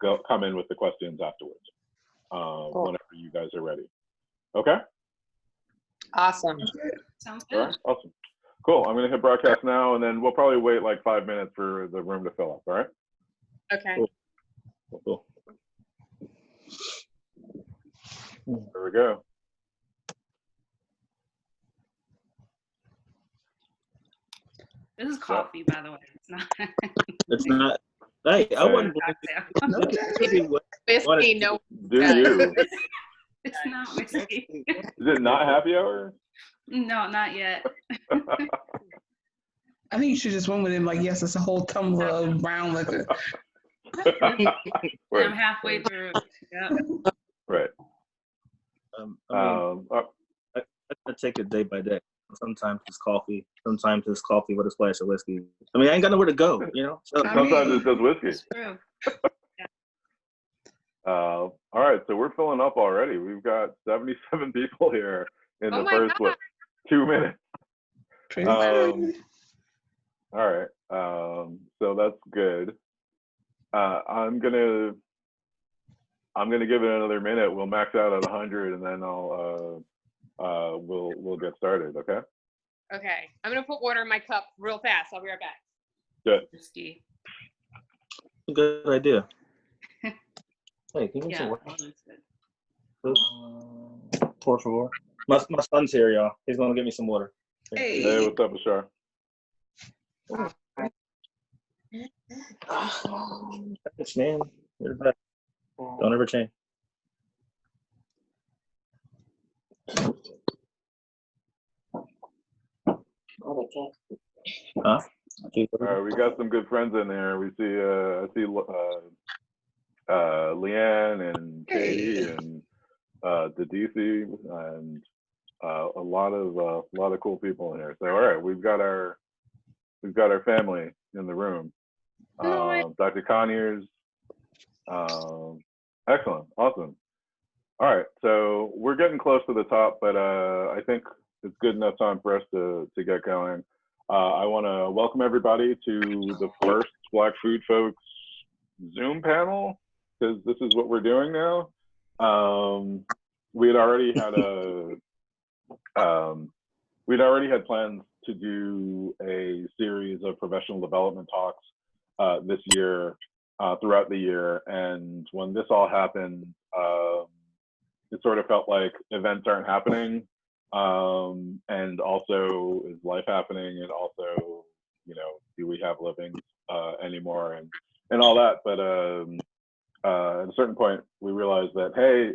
come in with the questions afterwards, Cool. whenever you guys are ready. Okay? Awesome. Sounds All good. right, awesome. Cool, I'm gonna hit broadcast now, and then we'll probably wait like 5 minutes for the room to fill up, all right? Okay. Cool. There we go. This is coffee, by the way. It's not. It's not. Hey, I wasn't. Whiskey, no. Do you? It's not whiskey. Is it not happy hour? No, not yet. I think you should just went with him like, yes, it's a whole tumbler of brown liquor. Right. I'm halfway through. Yep. Right. I take it day by day. Sometimes it's coffee. Sometimes it's coffee with a splash of whiskey. I mean, I ain't got nowhere to go, you know. So, Sometimes it's just whiskey. It's true. All right, so we're filling up already. We've got 77 people here in the first, 2 minutes. All right, so that's good. I'm gonna give it another minute. We'll max out at 100, and then we'll get started. Okay. Okay. I'm gonna put water in my cup real fast. I'll be right back. Good. Whiskey. good idea. Hey, can you get Yeah. some water? That's good. Por favor. My son's here, y'all. He's gonna get me some water. Hey. Hey, what's up, Bashar? Thanks, man. You're the best. Don't ever change. Huh? All right, we got some good friends in there. We see, I see Leanne and Katie and Therese and a lot of cool people in here. So all right, we've got our family in the room. Dr. Conyers. Excellent, awesome. All right, so we're getting close to the top, but I think it's good enough time for us to get going. I want to welcome everybody to the first Black Food Folks Zoom panel, because this is what we're doing now. We'd already had plans to do a series of professional development talks this year, throughout the year, and when this all happened, it sort of felt like events aren't happening, and also is life happening, and also, you know, do we have livings anymore, and all that. But at a certain point, we realized that, hey,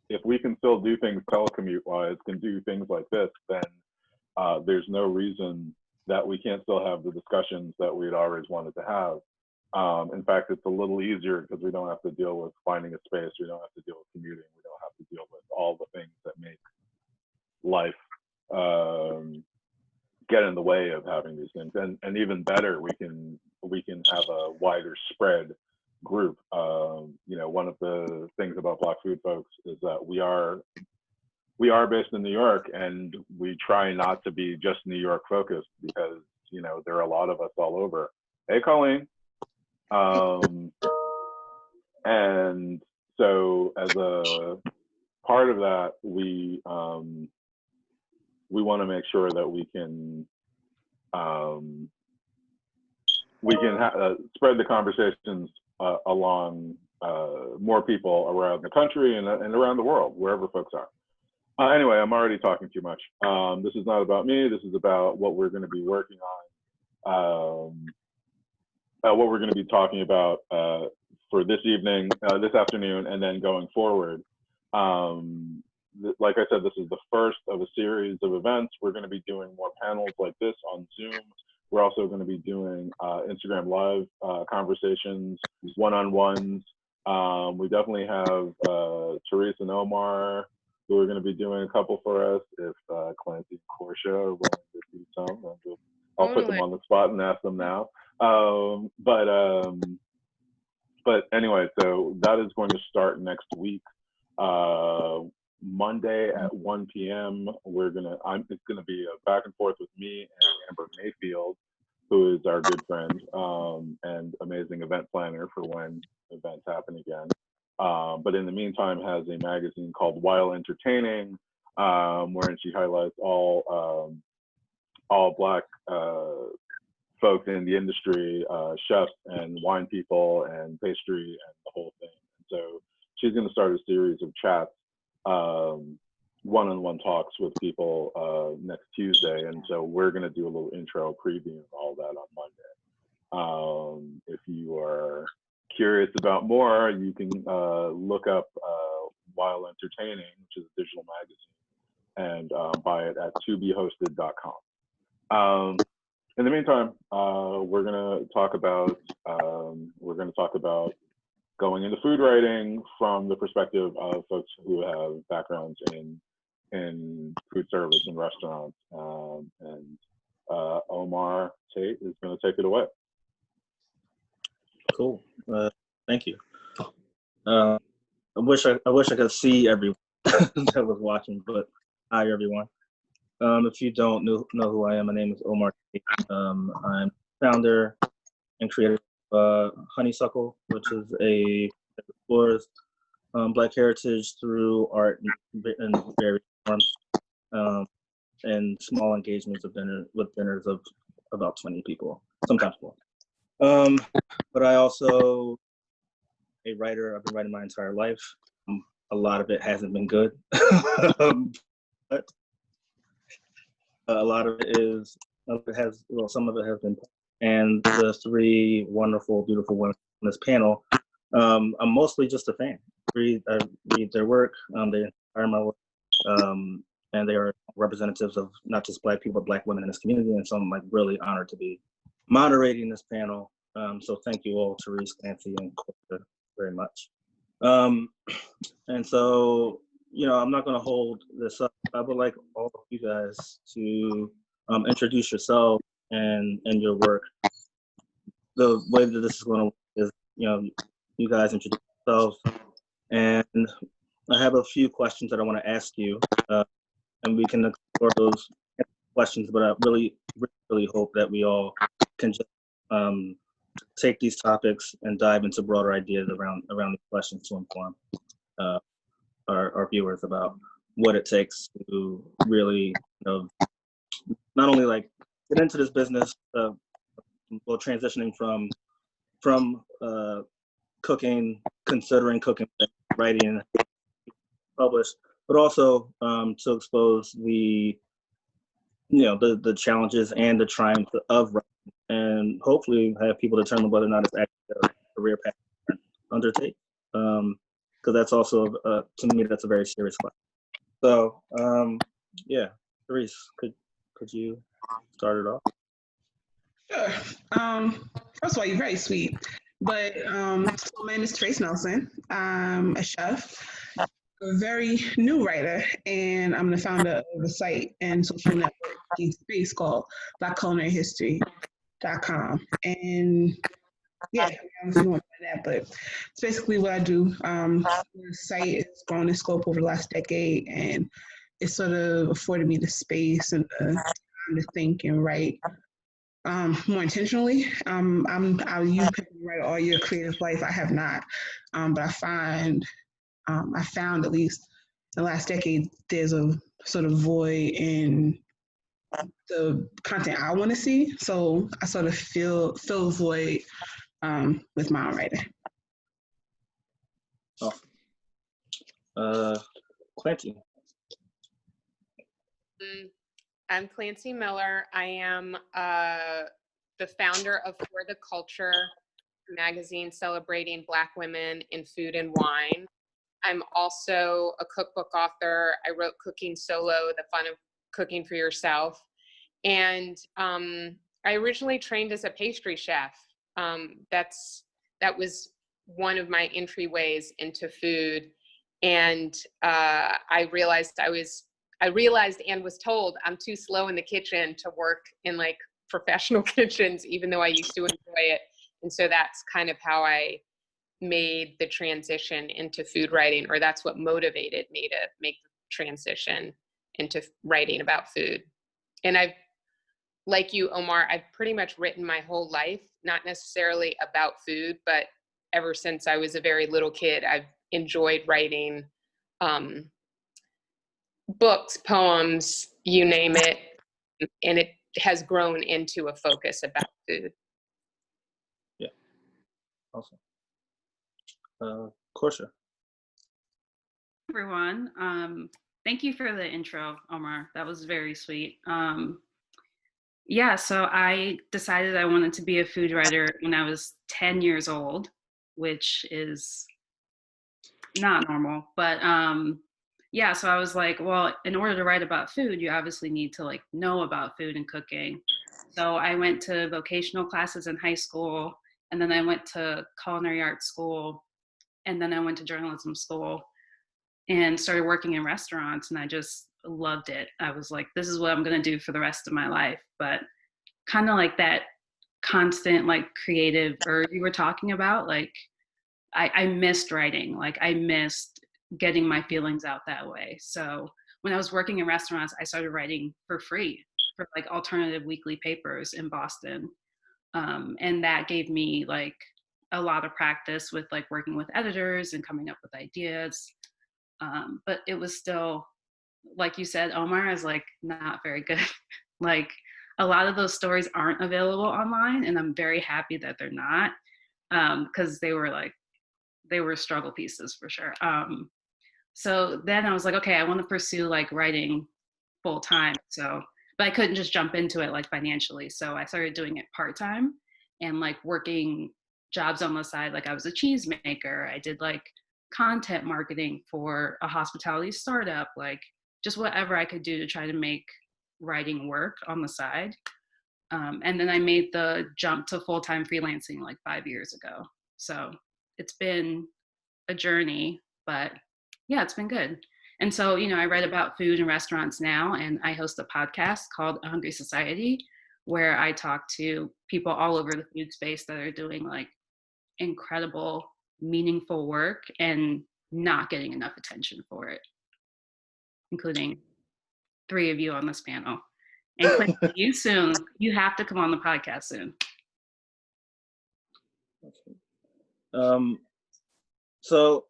if we can still do things telecommute wise, can do things like this, then there's no reason that we can't still have the discussions that we'd always wanted to have. In fact, it's a little easier because we don't have to deal with finding a space. We don't have to deal with commuting. We don't have to deal with all the things that make life get in the way of having these things. And even better, we can have a wider spread group. You know, one of the things about Black Food Folks is that we are based in New York, and we try not to be just New York focused, because, you know, there are a lot of us all over. Hey, Colleen. And so as a part of that, we want to make sure that we can spread the conversations along more people around the country and around the world, wherever folks are. Anyway, I'm already talking too much. This is not about me. This is about what we're going to be working on, what we're going to be talking about for this evening, this afternoon, and then going forward. Like I said, this is the first of a series of events. We're going to be doing more panels like this on Zoom. We're also going to be doing Instagram Live conversations, one-on-ones. We definitely have Therese and Omar, who are going to be doing a couple for us. If Klancy and Korsha are willing to do some, I'll put them on the spot and ask them now. But anyway, so that is going to start next week. Monday at 1 p.m. It's gonna be a back and forth with me and Amber Mayfield, who is our good friend and amazing event planner for when events happen again. But in the meantime, has a magazine called While Entertaining, wherein she highlights all Black folks in the industry, chefs and wine people and pastry and the whole thing. And so she's going to start a series of chats, one-on-one talks with people next Tuesday. And so we're going to do a little intro preview of all that on Monday. If you are curious about more, you can look up While Entertaining, which is a digital magazine, and buy it at tobehosted.com. In the meantime, we're going to talk about going into food writing from the perspective of folks who have backgrounds in food service and restaurants. Omar Tate is going to take it away. Cool. Thank you. I wish I could see everyone that was watching, but hi everyone. If you don't know who I am, my name is Omar. I'm founder and creator of Honeysuckle, which is that explores Black heritage through art in various forms, and small engagements with dinners of about 20 people, sometimes more. But I also a writer. I've been writing my entire life. A lot of it hasn't been good, but a lot of it some of it has been. And the three wonderful, beautiful women on this panel, I'm mostly just a fan. I read their work. They inspire my work, and they are representatives of not just Black people, but Black women in this community. And so I'm like really honored to be moderating this panel. So thank you all, Therese, Klancy, and Korsha, very much. And so, I'm not going to hold this up. I would like all of you guys to introduce yourself and your work. The way that this is going to work is, you guys introduce yourselves, and I have a few questions that I want to ask you, and we can explore those questions. But I really, really hope that we all can just take these topics and dive into broader ideas around the questions to inform our viewers about what it takes to really, not only like get into this business, transitioning from cooking, considering cooking, writing, published, but also to expose the challenges and the triumphs of writing, and hopefully have people determine whether or not it's actually a career path to undertake. Because that's also, to me, that's a very serious question. So, Therese, could you start it off? Sure. First of all, you're very sweet. But my name is Therese Nelson. I'm a chef, a very new writer, and I'm the founder of a site and social networking space called BlackCulinaryHistory.com. And yeah, if you want to find that, but it's basically what I do. The site has grown in scope over the last decade, and it sort of afforded me the space and the time to think and write more intentionally. You have write all your creative life. I have not, but I found at least in the last decade there's a sort of void in the content I want to see. So I sort of fill a void with my own writing. Klancy. I'm Klancy Miller. I am the founder of For the Culture magazine celebrating Black women in food and wine. I'm also a cookbook author. I wrote Cooking Solo, The Fun of Cooking for Yourself. And I originally trained as a pastry chef. That was one of my entryways into food. And I realized and was told I'm too slow in the kitchen to work in like professional kitchens, even though I used to enjoy it. And so that's kind of how I made the transition into food writing, or that's what motivated me to make the transition into writing about food. And I've like you, Omar, I've pretty much written my whole life, not necessarily about food, but ever since I was a very little kid, I've enjoyed writing books, poems, you name it, and it has grown into a focus about food. Yeah, awesome. Korsha. Everyone. Thank you for the intro, Omar. That was very sweet. Yeah, so I decided I wanted to be a food writer when I was 10 years old, which is not normal. But yeah, so I was like, well, in order to write about food, you obviously need to like know about food and cooking. So I went to vocational classes in high school, and then I went to culinary arts school, and then I went to journalism school and started working in restaurants, and I just loved it. I was like, this is what I'm going to do for the rest of my life. But kind of like that constant like creative urge you were talking about, like I missed writing. Like I missed getting my feelings out that way. So when I was working in restaurants, I started writing for free for like alternative weekly papers in Boston. And that gave me like a lot of practice with like working with editors and coming up with ideas. But it was still, like you said, Omar, is like not very good. Like a lot of those stories aren't available online, and I'm very happy that they're not, because they were struggle pieces for sure. So then I was like, okay, I want to pursue like writing full time. So, but I couldn't just jump into it like financially. So I started doing it part time and like working jobs on the side. Like I was a cheese maker. I did like content marketing for a hospitality startup, like just whatever I could do to try to make writing work on the side. And then I made the jump to full-time freelancing like 5 years ago. So it's been a journey, but yeah, it's been good. And so, you know, I write about food and restaurants now, and I host a podcast called A Hungry Society, where I talk to people all over the food space that are doing like incredible, meaningful work and not getting enough attention for it, including 3 of you on this panel. And Klancy, you soon, you have to come on the podcast soon. So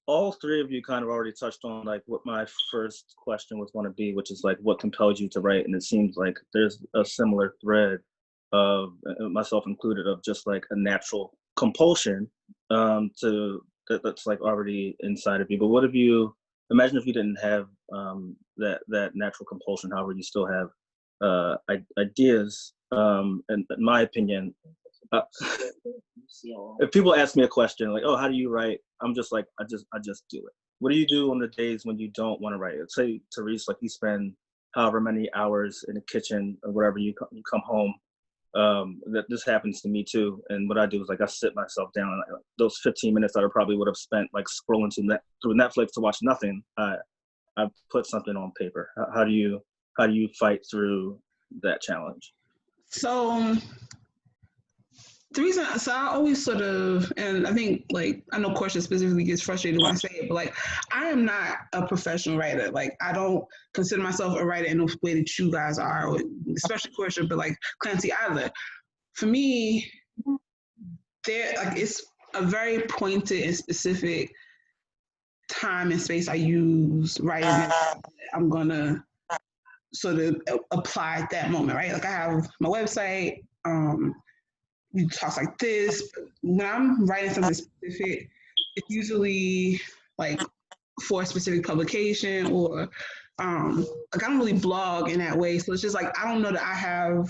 all 3 of you kind of already touched on like what my first question was going to be, which is like what compelled you to write. And it seems like there's a similar thread of myself included of just like a natural compulsion that's like already inside of you. But what if you imagine if you didn't have that natural compulsion? However, you still have ideas. And in my opinion, if people ask me a question like, "Oh, how do you write?" I'm just like, I just do it. What do you do on the days when you don't want to write? Say, Therese, like you spend however many hours in the kitchen or whatever, you come home. That this happens to me too. And what I do is like I sit myself down, and like, those 15 minutes that I probably would have spent like scrolling through Netflix to watch nothing, I put something on paper. How do you fight through that challenge? So the reason, so I always sort of, and I think like, I know Korsha specifically gets frustrated when I say it, but like, I am not a professional writer. Like, I don't consider myself a writer in the way that you guys are, especially Korsha, but like Klancy either. For me, it's a very pointed and specific time and space I use writing that I'm gonna sort of apply at that moment, right? Like I have my website, we talk like this. When I'm writing something specific, it's usually like for a specific publication or like I don't really blog in that way. So it's just like I don't know that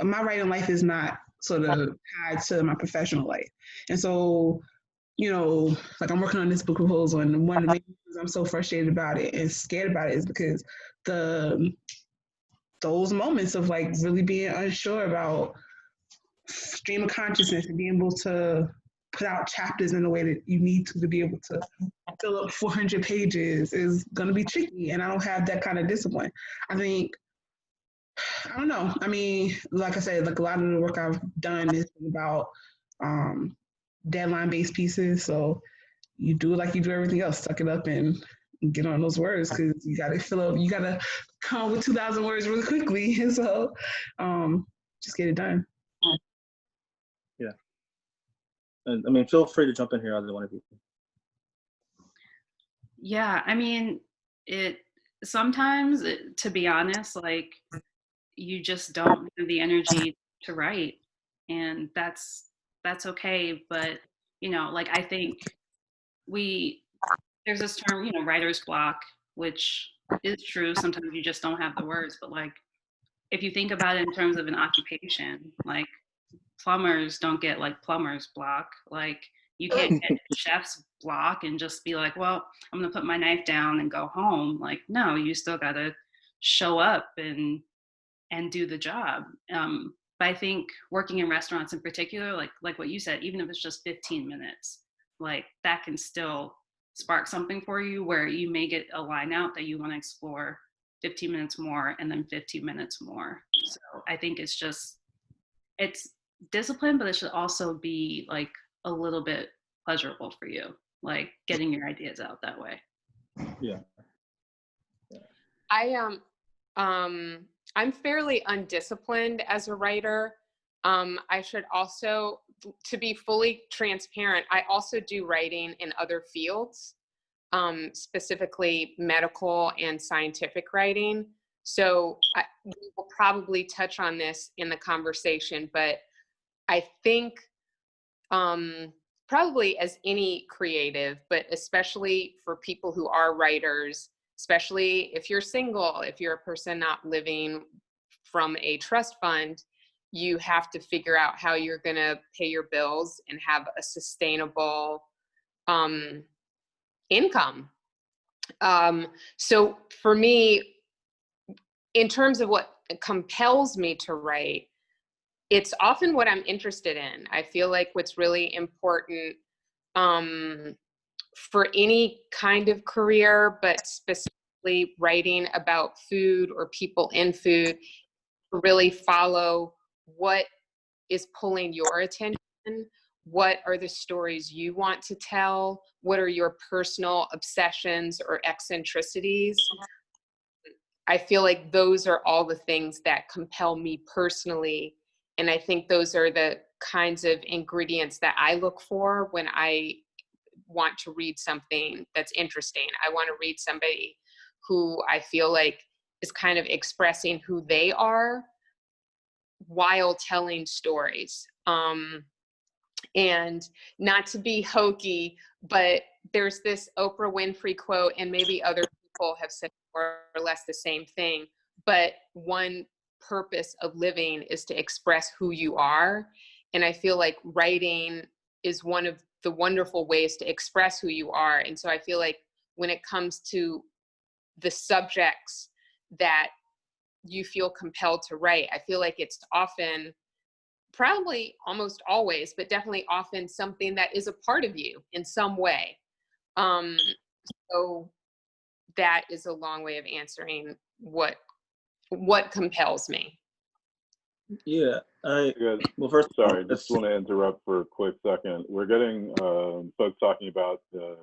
my writing life is not sort of tied to my professional life. And so, you know, like I'm working on this book proposal, and one of the main reasons I'm so frustrated about it and scared about it is because those moments of like really being unsure about stream of consciousness and being able to put out chapters in the way that you need to be able to fill up 400 pages is going to be tricky. And I don't have that kind of discipline. I don't know. I mean, like I said, like a lot of the work I've done is about deadline-based pieces. So you do it like you do everything else, suck it up and get on those words because you gotta fill out, you gotta come up with 2,000 words really quickly. And so just get it done. Yeah. And I mean, feel free to jump in here, either one of you. Yeah, I mean, sometimes, to be honest, like you just don't have the energy to write, and that's okay. But like I think there's this term, writer's block, which is true. Sometimes you just don't have the words, but like if you think about it in terms of an occupation, like plumbers don't get like plumber's block. Like you can't get chef's block and just be like, well, I'm gonna put my knife down and go home. Like, no, you still gotta show up and do the job. But I think working in restaurants in particular, like what you said, even if it's just 15 minutes, like that can still spark something for you where you may get a line out that you want to explore 15 minutes more and then 15 minutes more. So I think it's discipline, but it should also be like a little bit pleasurable for you, like getting your ideas out that way. Yeah. I'm fairly undisciplined as a writer. I should also, to be fully transparent, I also do writing in other fields, specifically medical and scientific writing. So we will probably touch on this in the conversation, but I think probably as any creative, but especially for people who are writers, especially if you're single, if you're a person not living from a trust fund, you have to figure out how you're going to pay your bills and have a sustainable income. So for me, in terms of what compels me to write, it's often what I'm interested in. I feel like what's really important for any kind of career, but specifically writing about food or people in food, to really follow what is pulling your attention. What are the stories you want to tell? What are your personal obsessions or eccentricities? I feel like those are all the things that compel me personally. And I think those are the kinds of ingredients that I look for when I want to read something that's interesting. I want to read somebody who I feel like is kind of expressing who they are while telling stories. And not to be hokey, but there's this Oprah Winfrey quote, and maybe other people have said more or less the same thing, but one purpose of living is to express who you are. And I feel like writing is one of the wonderful ways to express who you are. And so I feel like when it comes to the subjects that you feel compelled to write, I feel like it's often, probably almost always, but definitely often something that is a part of you in some way. So that is a long way of answering what compels me. Yeah. Well, first, sorry, just want to interrupt for a quick second. We're getting folks talking about the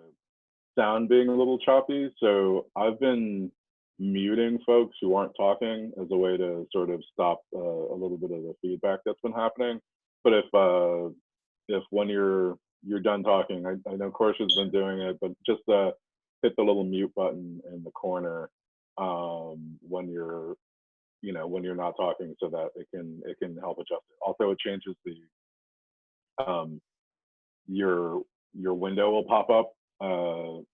sound being a little choppy, so I've been muting folks who aren't talking as a way to sort of stop a little bit of the feedback that's been happening. But if when you're done talking, I know Korsha's been doing it, but just hit the little mute button in the corner when you're not talking, so that it can help adjust it. Also, it changes the your window will pop up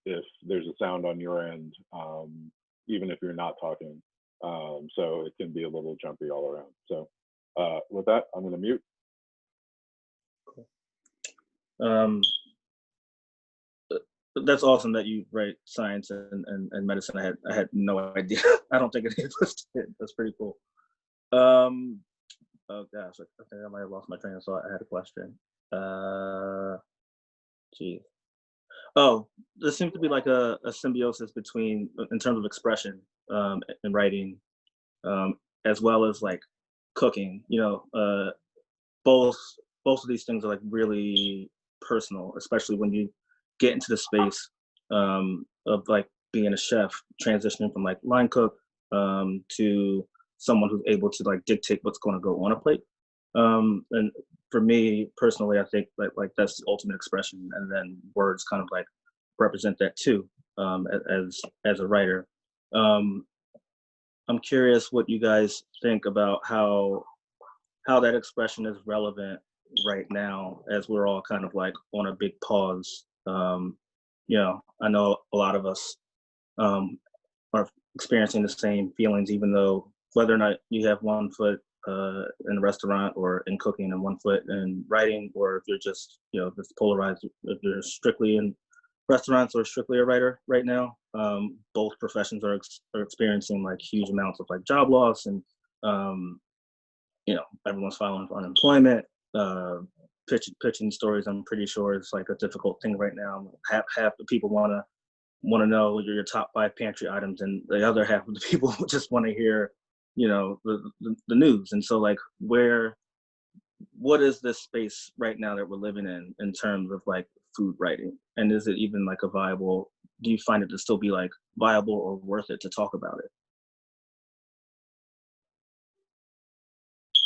if there's a sound on your end, even if you're not talking. So it can be a little jumpy all around. So with that, I'm going to mute. That's awesome that you write science and medicine. I had no idea. I don't think it existed. That's pretty cool. Oh gosh, I think I might have lost my train of thought. I had a question. Geez. Oh, there seems to be like a symbiosis between, in terms of expression, and writing, as well as like cooking. Both of these things are like really personal, especially when you get into the space of like being a chef, transitioning from like line cook to someone who's able to like dictate what's going to go on a plate. And for me personally, I think like that's the ultimate expression, and then words kind of like represent that too, as a writer. I'm curious what you guys think about how that expression is relevant right now, as we're all kind of like on a big pause. I know a lot of us are experiencing the same feelings, even though whether or not you have one foot in a restaurant or in cooking and one foot in writing, or if you're just, just polarized, if you're strictly in restaurants or strictly a writer right now, both professions are experiencing like huge amounts of like job loss, and everyone's filing for unemployment. Pitching stories, I'm pretty sure it's like a difficult thing right now. Half the people want to know your top 5 pantry items, and the other half of the people just want to hear, the news. And so like, what is this space right now that we're living in terms of like food writing? And is it even like do you find it to still be like viable or worth it to talk about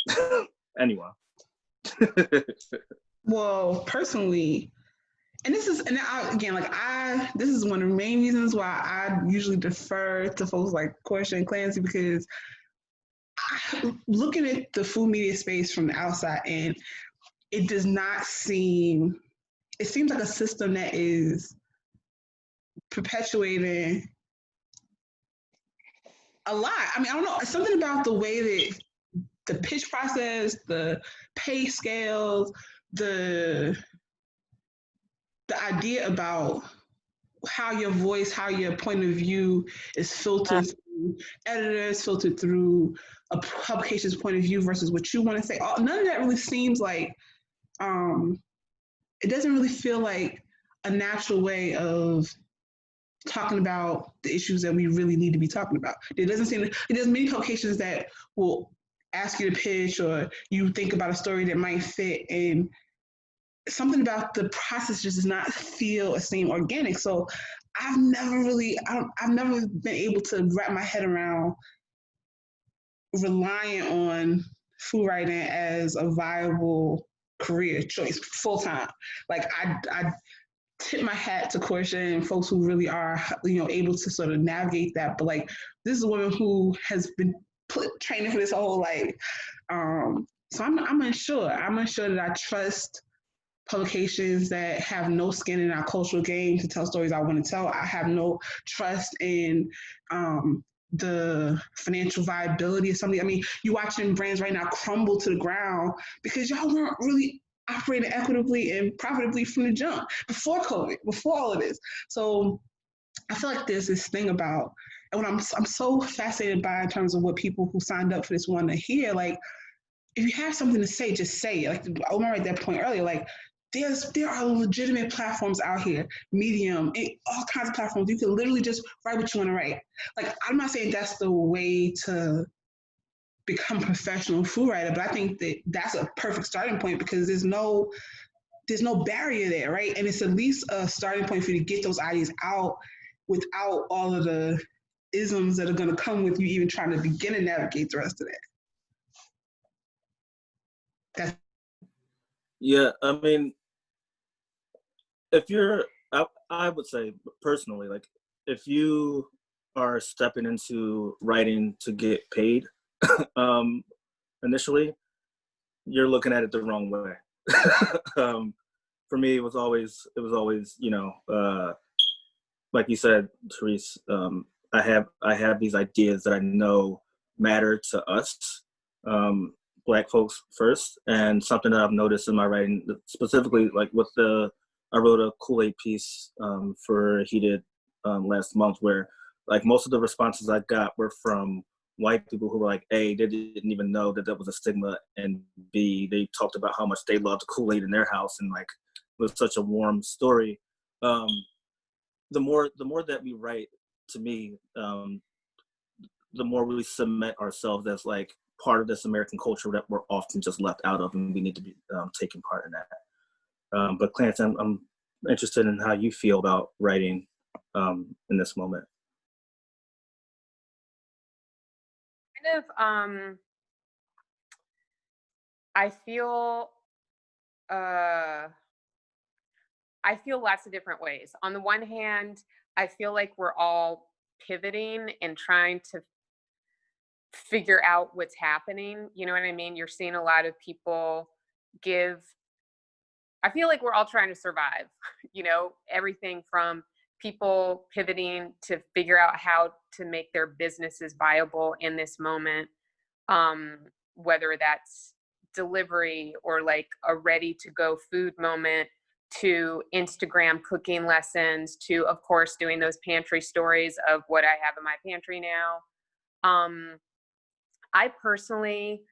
it? Anyone? Well, personally, this is one of the main reasons why I usually defer to folks like Korsha and Klancy, because looking at the food media space from the outside in, it does not seem, it seems like a system that is perpetuating a lot. I mean, I don't know, something about the way that the pitch process, the pay scales, the idea about how your voice, how your point of view is filtered through editors, filtered through a publication's point of view versus what you want to say. None of that really seems like, it doesn't really feel like a natural way of talking about the issues that we really need to be talking about. There's many publications that will ask you to pitch, or you think about a story that might fit, and something about the process just does not feel seem organic. So I've never been able to wrap my head around relying on food writing as a viable career choice full time. Like I tip my hat to Korsha and folks who really are, able to sort of navigate that. But like, this is a woman who has been training for this her whole life. So I'm unsure. I'm unsure that I trust publications that have no skin in our cultural game to tell stories I want to tell. I have no trust in the financial viability of something. I mean, you're watching brands right now crumble to the ground because y'all weren't really operating equitably and profitably from the jump before COVID, before all of this. So I feel like there's this thing about, and what I'm so fascinated by in terms of what people who signed up for this want to hear, like, if you have something to say, just say it. Like Omar made that point earlier, like, there are legitimate platforms out here, Medium, all kinds of platforms. You can literally just write what you want to write. Like, I'm not saying that's the way to become a professional food writer, but I think that that's a perfect starting point, because there's no barrier there, right? And it's at least a starting point for you to get those ideas out without all of the isms that are going to come with you even trying to begin to navigate the rest of that. Yeah, I mean, I would say personally, like, if you are stepping into writing to get paid, initially, you're looking at it the wrong way. For me, it was always, like you said, Therese, I have these ideas that I know matter to us, Black folks first, and something that I've noticed in my writing, specifically like I wrote a Kool-Aid piece for Heated last month, where like most of the responses I got were from white people who were like, A, they didn't even know that was a stigma, and B, they talked about how much they loved Kool-Aid in their house, and like it was such a warm story. The more that we write, to me, the more we cement ourselves as like part of this American culture that we're often just left out of, and we need to be taking part in that. But Klancy, I'm interested in how you feel about writing in this moment. of, I feel lots of different ways. On the one hand, I feel like we're all pivoting and trying to figure out what's happening. You know what I mean? You're seeing a lot of people I feel like we're all trying to survive, everything from people pivoting to figure out how to make their businesses viable in this moment, whether that's delivery or like a ready to go food moment, to Instagram cooking lessons, to, of course, doing those pantry stories of what I have in my pantry now. I personally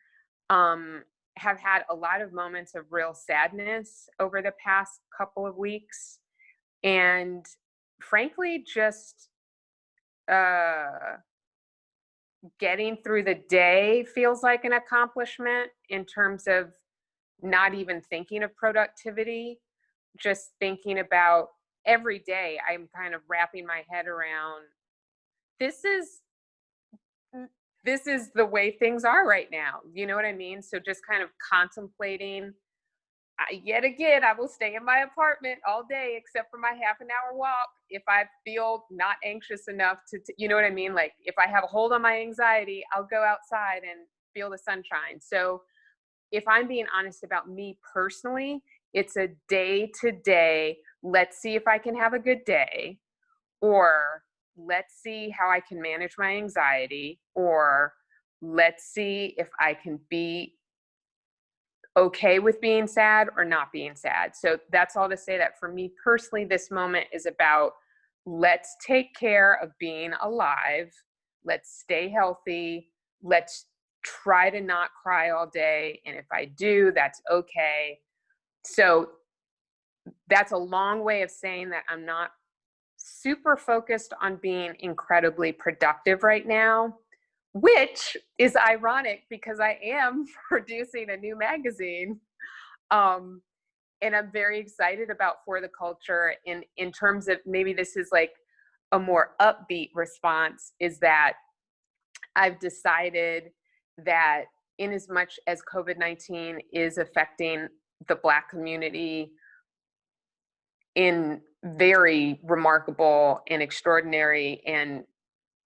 have had a lot of moments of real sadness over the past couple of weeks. And frankly, just getting through the day feels like an accomplishment in terms of not even thinking of productivity, just thinking about every day. I'm kind of wrapping my head around this is the way things are right now. You know what I mean? So just kind of contemplating, yet again, I will stay in my apartment all day except for my half an hour walk if I feel not anxious enough to you know what I mean? Like if I have a hold on my anxiety, I'll go outside and feel the sunshine. So if I'm being honest about me personally, it's a day to day, let's see if I can have a good day, or let's see how I can manage my anxiety, or let's see if I can be okay with being sad or not being sad. So that's all to say that for me personally, this moment is about let's take care of being alive. Let's stay healthy. Let's try to not cry all day. And if I do, that's okay. So that's a long way of saying that I'm not super focused on being incredibly productive right now, which is ironic because I am producing a new magazine. And I'm very excited about For the Culture in terms of, maybe this is like a more upbeat response, is that I've decided that in as much as COVID-19 is affecting the Black community in very remarkable and extraordinary and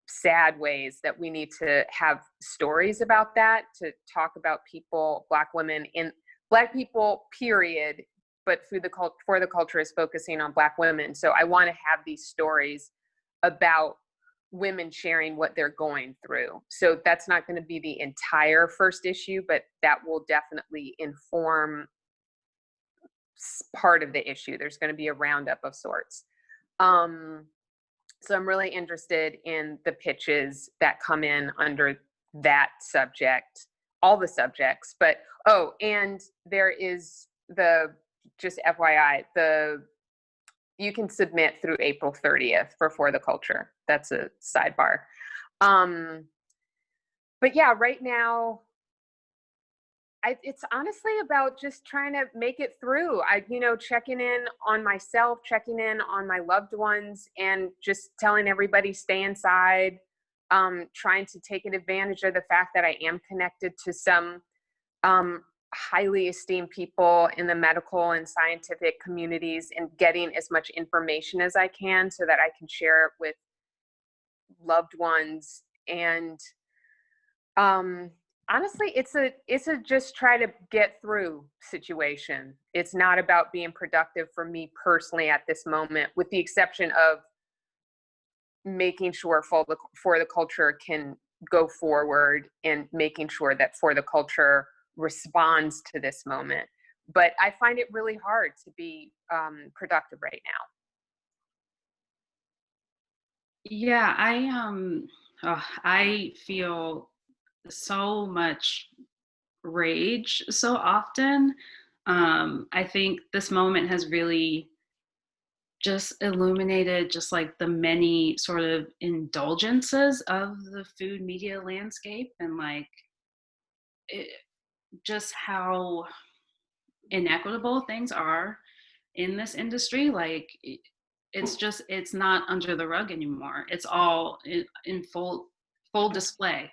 sad ways, that we need to have stories about that, to talk about people, Black women, and Black people, period. But For the Culture is focusing on Black women. So I want to have these stories about women sharing what they're going through. So that's not going to be the entire first issue, but that will definitely inform part of the issue. There's going to be a roundup of sorts. So I'm really interested in the pitches that come in under that subject, all the subjects. But, and there is just FYI, you can submit through April 30th for the Culture. That's a sidebar. But yeah, right now, it's honestly about just trying to make it through. Checking in on myself, checking in on my loved ones, and just telling everybody stay inside, trying to take advantage of the fact that I am connected to some highly esteemed people in the medical and scientific communities, and getting as much information as I can so that I can share it with loved ones. And honestly, it's a just try to get through situation. It's not about being productive for me personally at this moment, with the exception of making sure For the Culture can go forward, and making sure that For the Culture responds to this moment. But I find it really hard to be productive right now. Yeah, I feel so much rage so often. I think this moment has really just illuminated just like the many sort of indulgences of the food media landscape, and like just how inequitable things are in this industry. Like it's not under the rug anymore. It's all in full display.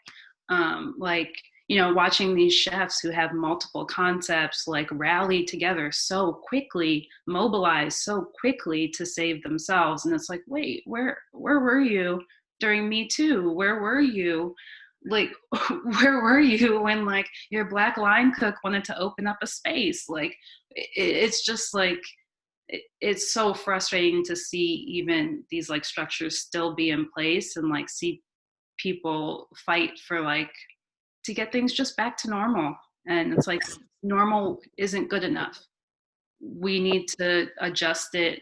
Like, you know, watching these chefs who have multiple concepts like rally together so quickly, mobilize so quickly to save themselves. And it's like, wait, where were you during Me Too? Where were you? Like, where were you when like your Black line cook wanted to open up a space? Like, it's just like, it's so frustrating to see even these like structures still be in place and like see people fight for like to get things just back to normal. And it's like normal isn't good enough. We need to adjust it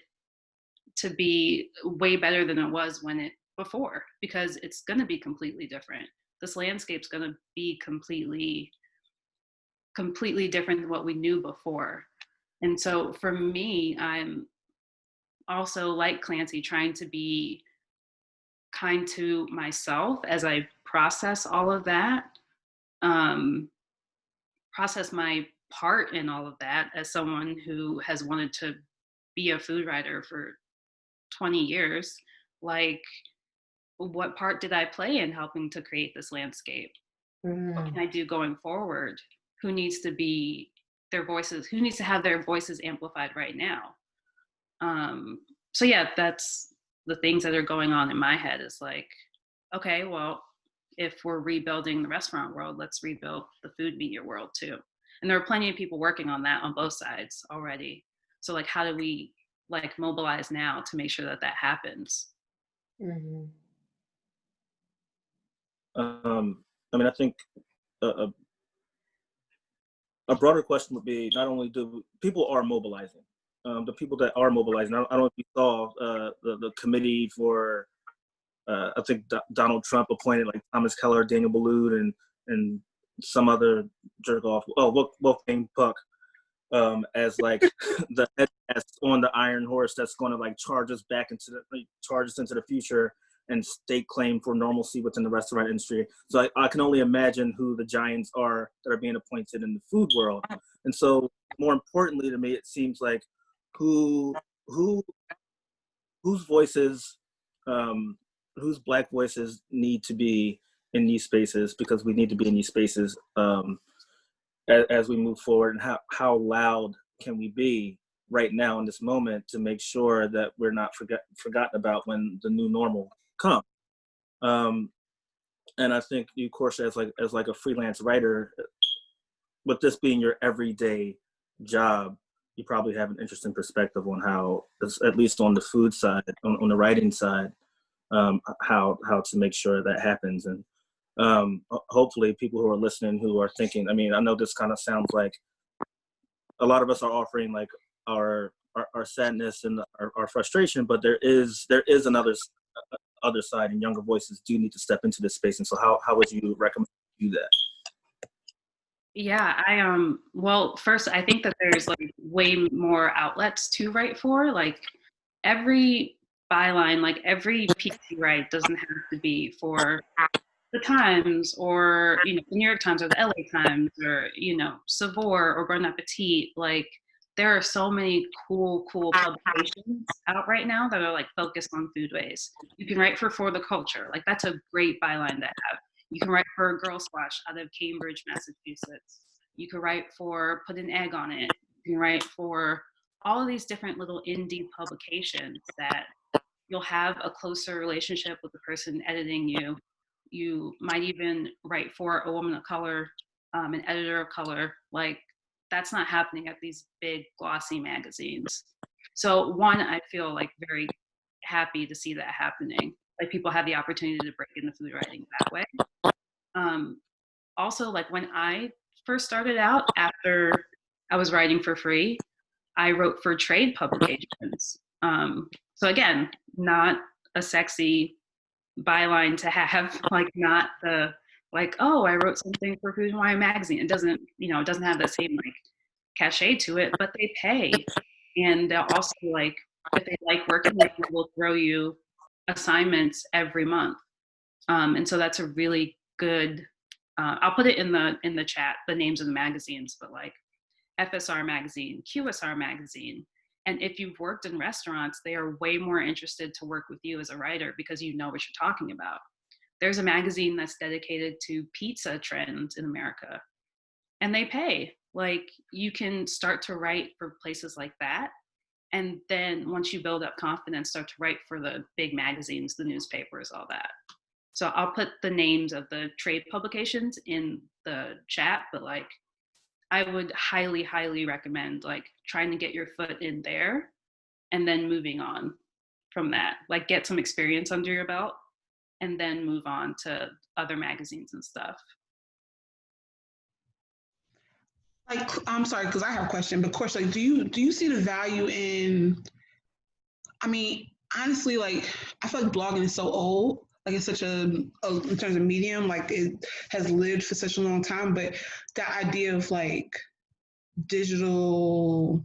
to be way better than it was when it before, because it's going to be completely different. This landscape's going to be completely different than what we knew before. And so for me, I'm also like Klancy, trying to be kind to myself as I process all of that, process my part in all of that as someone who has wanted to be a food writer for 20 years. Like, what part did I play in helping to create this landscape? What can I do going forward? Who needs to be their voices? Who needs to have their voices amplified right now? So yeah, that's the things that are going on in my head is like, okay, well, if we're rebuilding the restaurant world, let's rebuild the food media world too. And there are plenty of people working on that on both sides already. So like, how do we like mobilize now to make sure that that happens? I mean, I think a broader question would be not only do people are mobilizing, the people that are mobilizing. I don't know if you saw the committee for. I think Donald Trump appointed like Thomas Keller, Daniel Boulud, and some other jerk off. Oh, Wolfgang Puck, as like the head that's on the Iron Horse that's going to like charge us into the future and stake claim for normalcy within the restaurant industry. So I can only imagine who the giants are that are being appointed in the food world. And so more importantly to me, it seems like whose voices, whose Black voices need to be in these spaces, because we need to be in these spaces as we move forward, and how loud can we be right now in this moment to make sure that we're not forgotten about when the new normal comes. And I think you, Korsha, as like a freelance writer, with this being your everyday job, you probably have an interesting perspective on how, at least on the food side, on the writing side, how to make sure that happens. And hopefully people who are listening, who are thinking, I mean, I know this kind of sounds like a lot of us are offering like our sadness and our frustration, but there is another other side, and younger voices do need to step into this space. And so how would you recommend you do that? Yeah, well, first, I think that there's like way more outlets to write for. Like every byline, like every piece you write doesn't have to be for the Times or, you know, the New York Times or the LA Times or, you know, Saveur or Bon Appetit. Like there are so many cool publications out right now that are like focused on foodways. You can write for the culture. Like that's a great byline to have. You can write for Girl Squash out of Cambridge, Massachusetts. You can write for Put an Egg on It. You can write for all of these different little indie publications that you'll have a closer relationship with the person editing you. You might even write for a woman of color, an editor of color. Like that's not happening at these big glossy magazines. So one, I feel like very happy to see that happening. Like people have the opportunity to break into food writing that way. Also, like when I first started out, after I was writing for free, I wrote for trade publications. So again, not a sexy byline to have, like not the like, oh, I wrote something for Food and Wine magazine. It doesn't, you know, it doesn't have the same like cachet to it, but they pay, and they'll also like if they like working with you, will throw you assignments every month. And so that's a really good. I'll put it in the chat, the names of the magazines, but like FSR magazine, QSR magazine. And if you've worked in restaurants, they are way more interested to work with you as a writer because you know what you're talking about. there's a magazine that's dedicated to pizza trends in America, and they pay. Like, you can start to write for places like that. And then once you build up confidence, start to write for the big magazines, the newspapers, all that. So I'll put the names of the trade publications in the chat, but like, I would highly, highly recommend like trying to get your foot in there and then moving on from that. Like, get some experience under your belt and then move on to other magazines and stuff. Like, I'm sorry, because I have a question, but Korsha, like, do you see the value in? I mean, honestly, like, I feel like blogging is so old. Like, it's such in terms of medium, like it has lived for such a long time. But that idea of like digital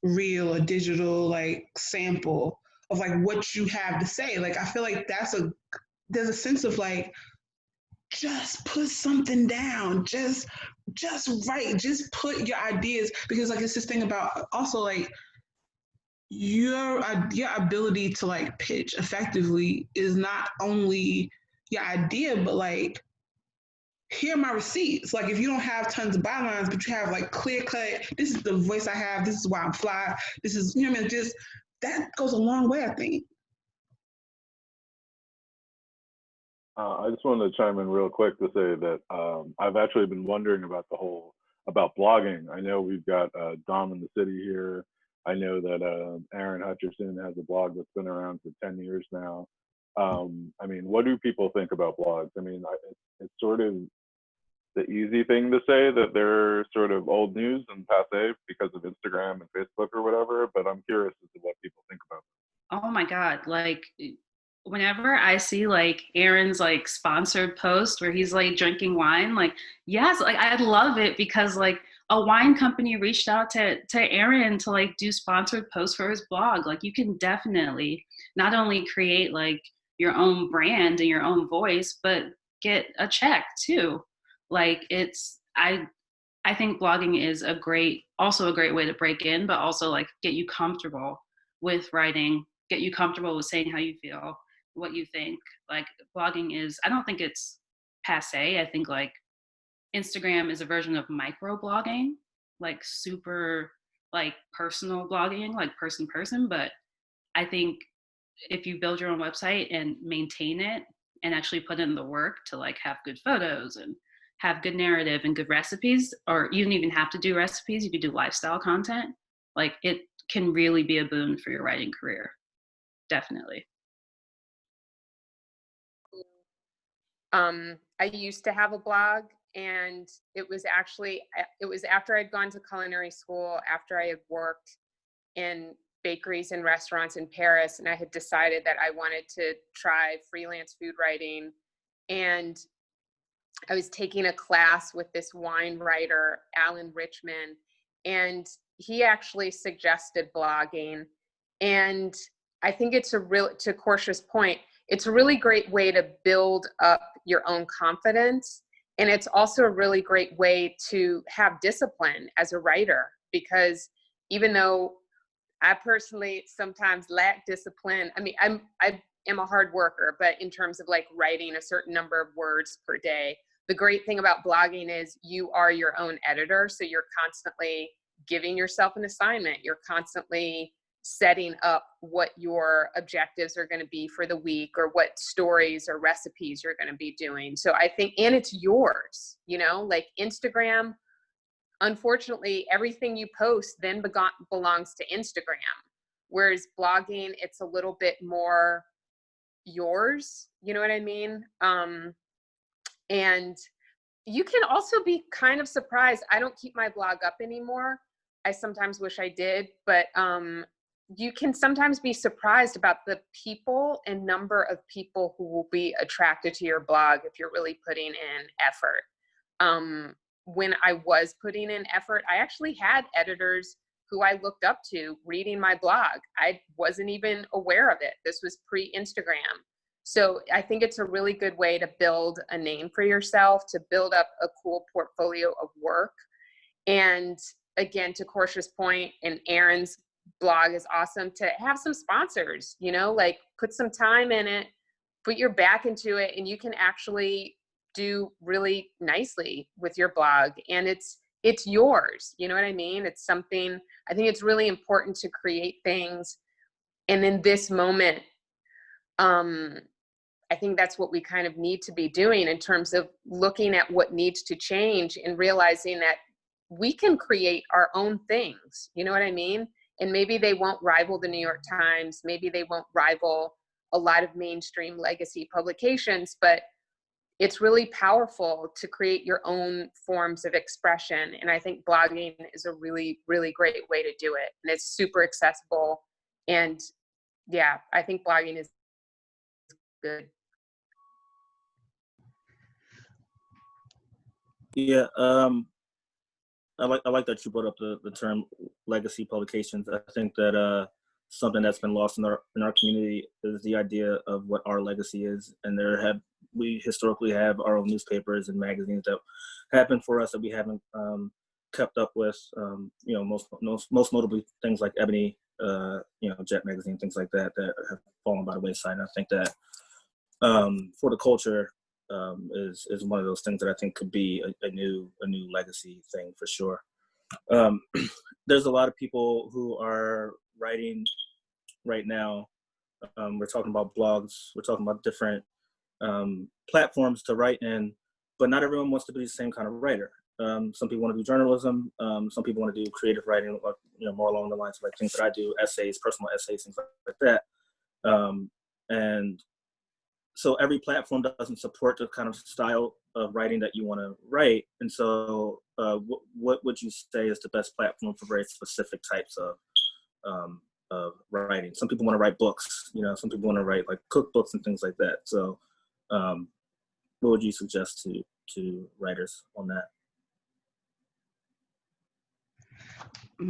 reel or digital like sample of like what you have to say, like I feel like there's a sense of like, just put something down, just write, just put your ideas, because like it's this thing about also like your ability to like pitch effectively is not only your idea, but like, here are my receipts. Like, if you don't have tons of bylines, but you have like clear cut, this is the voice I have, this is why I'm fly, this is, you know what I mean? Just that goes a long way, I think. I just wanted to chime in real quick to say that I've actually been wondering about about blogging. I know we've got Dom in the city here. I know that Aaron Hutcherson has a blog that's been around for 10 years now. I mean, what do people think about blogs? I mean, it's sort of the easy thing to say that they're sort of old news and passe because of Instagram and Facebook or whatever, but I'm curious as to what people think about them. Oh my God. Like, whenever I see like Aaron's like sponsored post where he's like drinking wine, like, yes, like I love it, because like a wine company reached out to Aaron to like do sponsored posts for his blog. Like, you can definitely not only create like your own brand and your own voice, but get a check too. Like, I think blogging is also a great way to break in, but also like get you comfortable with writing, get you comfortable with saying how you feel, what you think. Like, blogging I don't think it's passe. I think like Instagram is a version of micro blogging, like super like personal blogging, like person to person. But I think if you build your own website and maintain it and actually put in the work to like have good photos and have good narrative and good recipes, or you don't even have to do recipes, you could do lifestyle content, like it can really be a boon for your writing career. Definitely. I used to have a blog, and it was after I'd gone to culinary school, after I had worked in bakeries and restaurants in Paris, and I had decided that I wanted to try freelance food writing. And I was taking a class with this wine writer, Alan Richman, and he actually suggested blogging. And I think it's to Korsha's point, it's a really great way to build up your own confidence. And it's also a really great way to have discipline as a writer, because even though I personally sometimes lack discipline, I mean, I am a hard worker, but in terms of like writing a certain number of words per day, the great thing about blogging is you are your own editor. So you're constantly giving yourself an assignment. You're constantly setting up what your objectives are going to be for the week, or what stories or recipes you're going to be doing. So I think, and it's yours, like Instagram, unfortunately, everything you post then belongs to Instagram. Whereas blogging, it's a little bit more yours. You know what I mean? And you can also be kind of surprised. I don't keep my blog up anymore. I sometimes wish I did, but you can sometimes be surprised about the people and number of people who will be attracted to your blog if you're really putting in effort. When I was putting in effort, I actually had editors who I looked up to reading my blog. I wasn't even aware of it. This was pre-Instagram. So I think it's a really good way to build a name for yourself, to build up a cool portfolio of work. And again, to Korsha's point, and Aaron's blog is awesome, to have some sponsors, like put some time in it, put your back into it, and you can actually do really nicely with your blog, and it's yours. You know what I mean? It's something, I think it's really important to create things. And in this moment, I think that's what we kind of need to be doing in terms of looking at what needs to change and realizing that we can create our own things. You know what I mean? And maybe they won't rival the New York Times. Maybe they won't rival a lot of mainstream legacy publications, but it's really powerful to create your own forms of expression. And I think blogging is a really, really great way to do it. And it's super accessible. And yeah, I think blogging is good. Yeah, I like that you brought up the term legacy publications. I think that something that's been lost in our community is the idea of what our legacy is. And we historically have our own newspapers and magazines that happen for us that we haven't kept up with. Most notably things like Ebony, Jet magazine, things like that have fallen by the wayside. And I think that for the culture, is one of those things that I think could be a new legacy thing for sure. There's a lot of people who are writing right now. We're talking about blogs. We're talking about different platforms to write in, but not everyone wants to be the same kind of writer. Some people want to do journalism. Some people want to do creative writing, more along the lines of like things that I do, essays, personal essays, things like that. And so every platform doesn't support the kind of style of writing that you want to write. And so what would you say is the best platform for very specific types of writing? Some people want to write books, some people want to write like cookbooks and things like that. So what would you suggest to writers on that?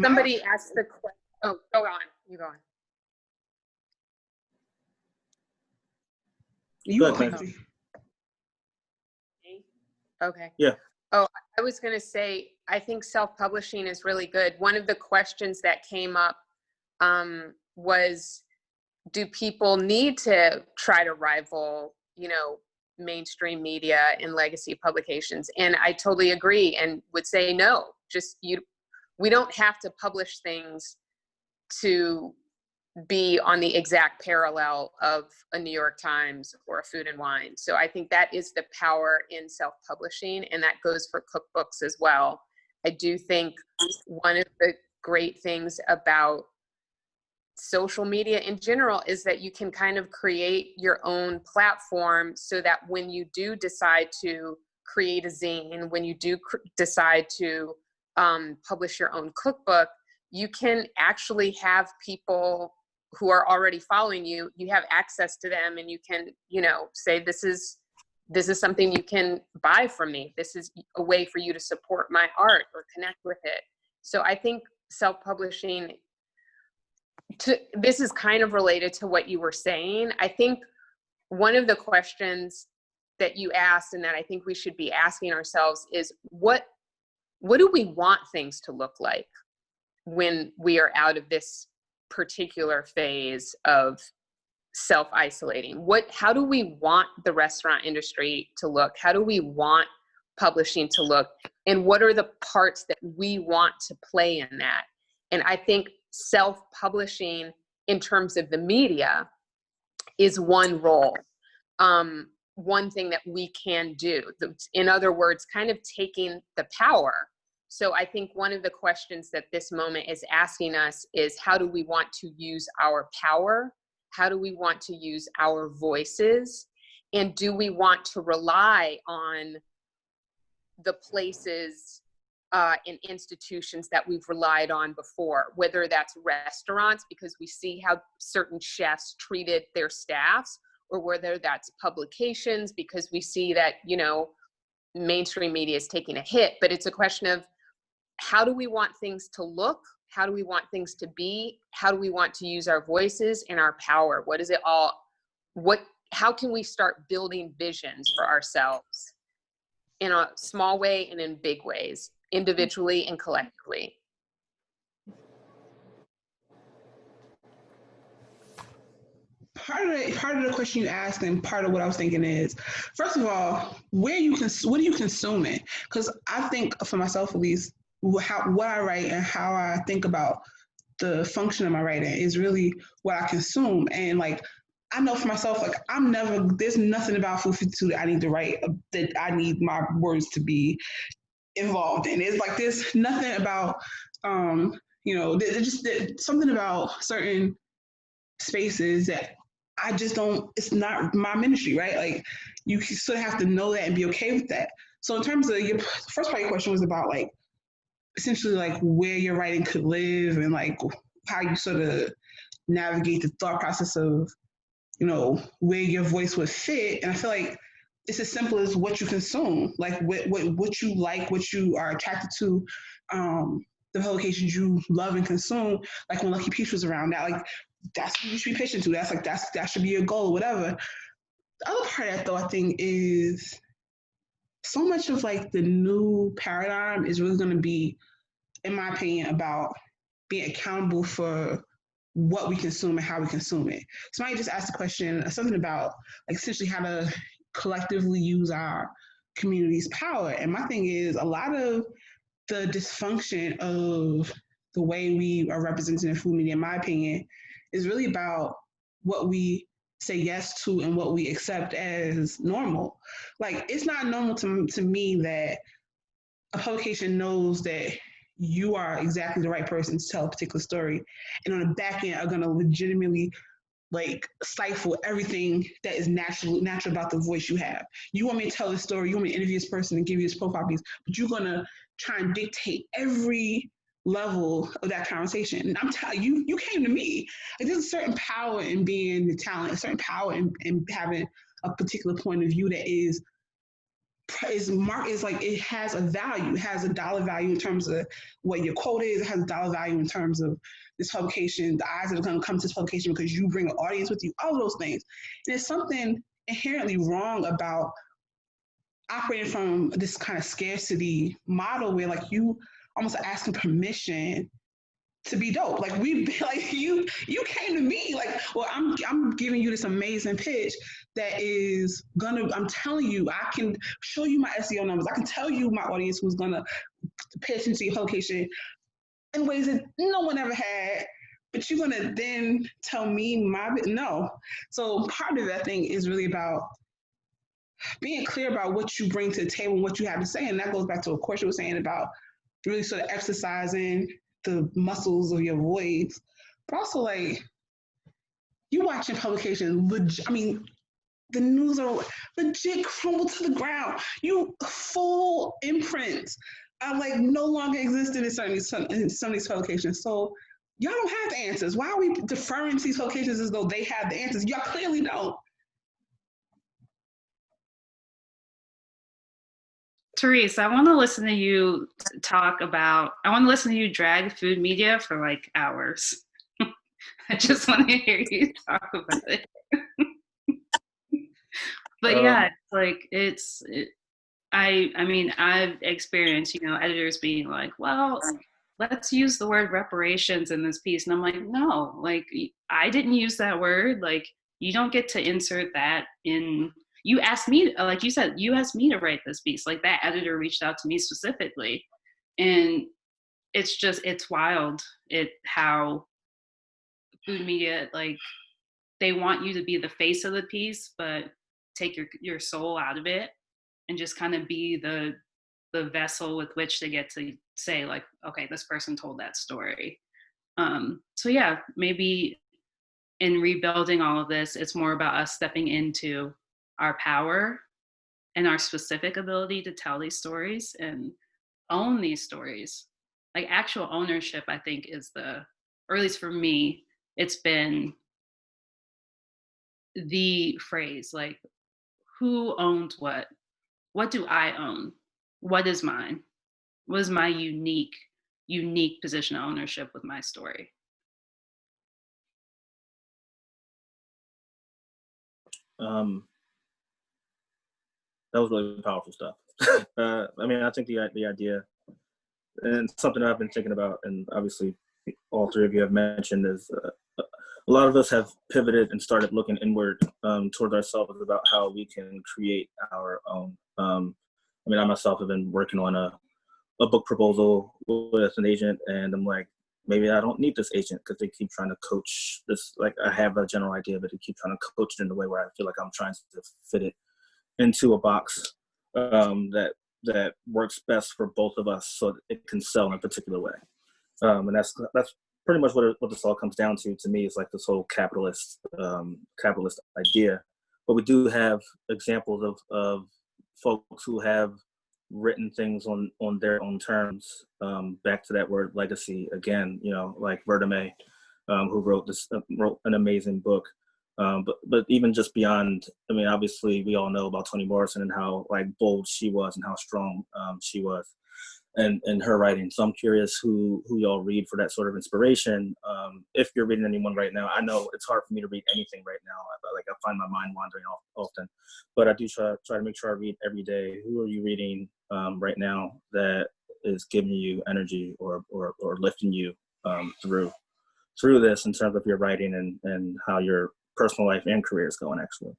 Somebody asked the question. Oh, go on. You go on. You go, Klancy. Okay. Yeah. Oh, I was going to say, I think self-publishing is really good. One of the questions that came up was, do people need to try to rival, mainstream media and legacy publications? And I totally agree and would say no. We don't have to publish things to be on the exact parallel of a New York Times or a Food and Wine. So I think that is the power in self-publishing, and that goes for cookbooks as well. I do think one of the great things about social media in general is that you can kind of create your own platform so that when you do decide to create a zine, when you do decide to publish your own cookbook, you can actually have people who are already following you. You have access to them, and you can, say, this is something you can buy from me. This is a way for you to support my art or connect with it. So I think self-publishing, this is kind of related to what you were saying. I think one of the questions that you asked, and that I think we should be asking ourselves, is what do we want things to look like when we are out of this particular phase of self-isolating? How do we want the restaurant industry to look? How do we want publishing to look? And what are the parts that we want to play in that? And I think self-publishing in terms of the media is one role, one thing that we can do. In other words, kind of taking the power. So I think one of the questions that this moment is asking us is, how do we want to use our power? How do we want to use our voices? And do we want to rely on the places and institutions that we've relied on before, whether that's restaurants, because we see how certain chefs treated their staffs, or whether that's publications, because we see that, mainstream media is taking a hit. But it's a question of, how do we want things to look? How do we want things to be? How do we want to use our voices and our power? How can we start building visions for ourselves in a small way and in big ways, individually and collectively? part of the question you asked and part of what I was thinking is, first of all, what are you consuming? Because I think for myself at least, what I write and how I think about the function of my writing is really what I consume. And like, I know for myself, like there's nothing about Food 52 that I need to write that I need my words to be involved in. It's like there's nothing about, there's something about certain spaces that I just don't, it's not my ministry, right? Like you sort of have to know that and be okay with that. So in terms of your first part of your question was about like, essentially like where your writing could live and like how you sort of navigate the thought process of, where your voice would fit. And I feel like it's as simple as what you consume, like what you like, what you are attracted to, the publications you love and consume. Like when Lucky Peach was around, that like that's what you should be pitching to. That should be your goal, whatever. The other part of that though, I think, is so much of like the new paradigm is really going to be, in my opinion, about being accountable for what we consume and how we consume it. Somebody just asked a question, something about like essentially how to collectively use our community's power. And my thing is, a lot of the dysfunction of the way we are represented in food media, in my opinion, is really about what we say yes to and what we accept as normal. Like, it's not normal to me that a publication knows that you are exactly the right person to tell a particular story, and on the back end are going to legitimately like stifle everything that is natural about the voice you have. You want me to tell this story, you want me to interview this person and give you this profile piece, but you're going to try and dictate every level of that conversation. And I'm telling you, you came to me. Like, there's a certain power in being the talent, a certain power in having a particular point of view that is like, it has a value. It has a dollar value in terms of what your quote is. It has a dollar value in terms of this publication, the eyes that are going to come to this publication because you bring an audience with you, all those things. And there's something inherently wrong about operating from this kind of scarcity model where like you almost are asking permission to be dope. Like you came to me like, well, I'm giving you this amazing pitch that is I'm telling you, I can show you my SEO numbers. I can tell you my audience who's gonna pay attention to your publication in ways that no one ever had. But you're gonna then tell me no. So part of that thing is really about being clear about what you bring to the table and what you have to say. And that goes back to what Korsha was saying about really sort of exercising the muscles of your voice, but also like you watching publications. I mean, the news are legit crumble to the ground. You full imprints are like no longer existing in some of these publications. So y'all don't have the answers. Why are we deferring to these publications as though they have the answers? Y'all clearly don't. Therese, I want to listen to you drag food media for like hours. I just want to hear you talk about it. But yeah, it's like I mean, I've experienced, editors being like, well, let's use the word reparations in this piece. And I'm like, no, like I didn't use that word. Like, you don't get to insert that in. You asked me, like you said, you asked me to write this piece. Like, that editor reached out to me specifically. And it's wild how food media, like, they want you to be the face of the piece, but take your soul out of it and just kind of be the vessel with which they get to say like, okay, this person told that story. So yeah, maybe in rebuilding all of this, it's more about us stepping into our power and our specific ability to tell these stories and own these stories. Like, actual ownership, I think, is or at least for me, it's been the phrase, like, who owns what? What do I own? What is mine? What is my unique position of ownership with my story? That was really powerful stuff. I mean, I think the idea, and something I've been thinking about, and obviously all three of you have mentioned, is a lot of us have pivoted and started looking inward towards ourselves about how we can create our own. I mean, I myself have been working on a book proposal with an agent, and I'm like, maybe I don't need this agent because they keep trying to coach this. Like, I have a general idea, but they keep trying to coach it in a way where I feel like I'm trying to fit it into a box that works best for both of us, so that it can sell in a particular way. And that's pretty much what this all comes down to me. Is like this whole capitalist idea. But we do have examples of folks who have written things on their own terms. Back to that word legacy again, you know, like Vertime, who wrote an amazing book. But even just beyond, I mean, obviously we all know about Toni Morrison and how like bold she was and how strong she was, and her writing. So I'm curious who y'all read for that sort of inspiration. If you're reading anyone right now, I know it's hard for me to read anything right now. I find my mind wandering often, but I do try to make sure I read every day. Who are you reading right now that is giving you energy or lifting you through this in terms of your writing and how your personal life and career is going, actually?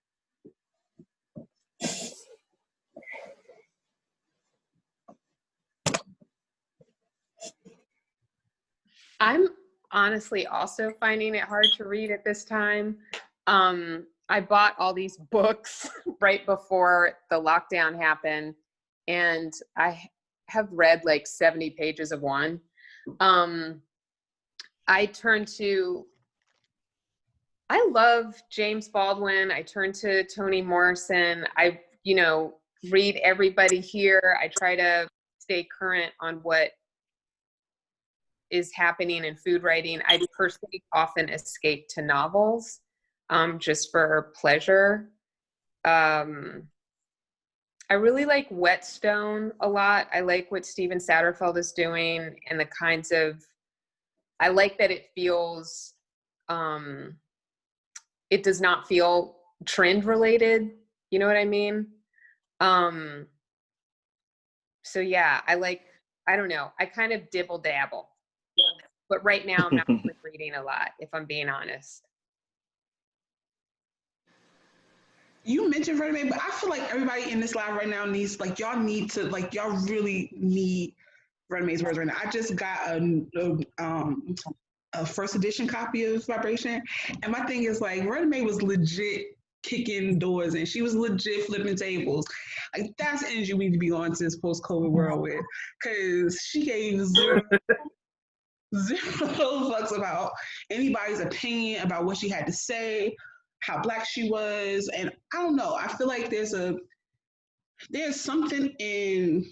I'm honestly also finding it hard to read at this time. I bought all these books right before the lockdown happened, and I have read like 70 pages of one. I love James Baldwin. I turn to Toni Morrison. I, read everybody here. I try to stay current on what is happening in food writing. I personally often escape to novels, just for pleasure. I really like Whetstone a lot. I like what Steven Satterfeld is doing and the kinds of, I like that it feels, it does not feel trend related. You know what I mean? So yeah, I don't know. I kind of dibble dabble, but right now I'm not really reading a lot, if I'm being honest. You mentioned Vertime, but I feel like everybody in this live right now needs, like, y'all really need Vertime's words right now. I just got a first edition copy of Vibration, and my thing is, like, Vertime was legit kicking doors and she was legit flipping tables. Like, that's energy we need to be on to this post-COVID world with, because she gave zero fucks about anybody's opinion about what she had to say, how Black she was. And I don't know, I feel like there's something in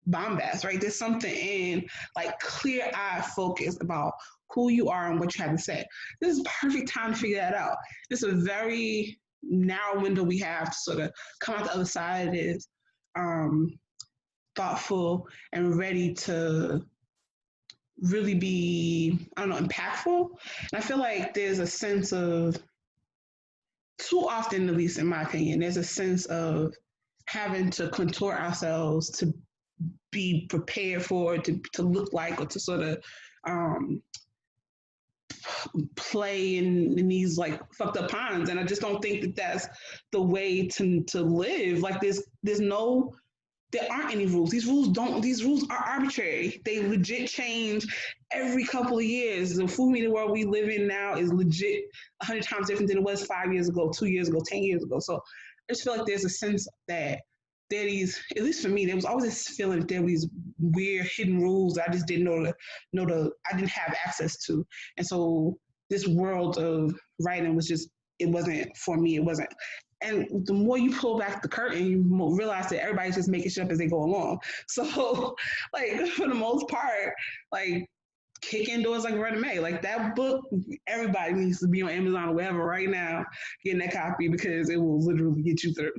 bombast, right? There's something in, like, clear-eyed focus about who you are and what you have to say. This is perfect time to figure that out. This is a very narrow window we have to sort of come out the other side of this, thoughtful and ready to really be, I don't know, impactful. And I feel like there's a sense of, too often, at least in my opinion, there's a sense of having to contort ourselves to be prepared for, to look like, or to sort of play in these, like, fucked up ponds. And I just don't think that that's the way to live. Like, there aren't any rules. These rules are arbitrary. They legit change every couple of years. The food media world we live in now is legit 100 times different than it was 5 years ago, 2 years ago, 10 years ago. So I just feel like there's a sense that there are these, at least for me, there was always this feeling that there were these weird hidden rules I just didn't I didn't have access to. And so this world of writing was just, it wasn't for me. It wasn't. And the more you pull back the curtain, you realize that everybody's just making shit up as they go along. So, like, for the most part, like, kicking doors like Vertime, like, that book, everybody needs to be on Amazon or wherever right now, getting that copy, because it will literally get you through.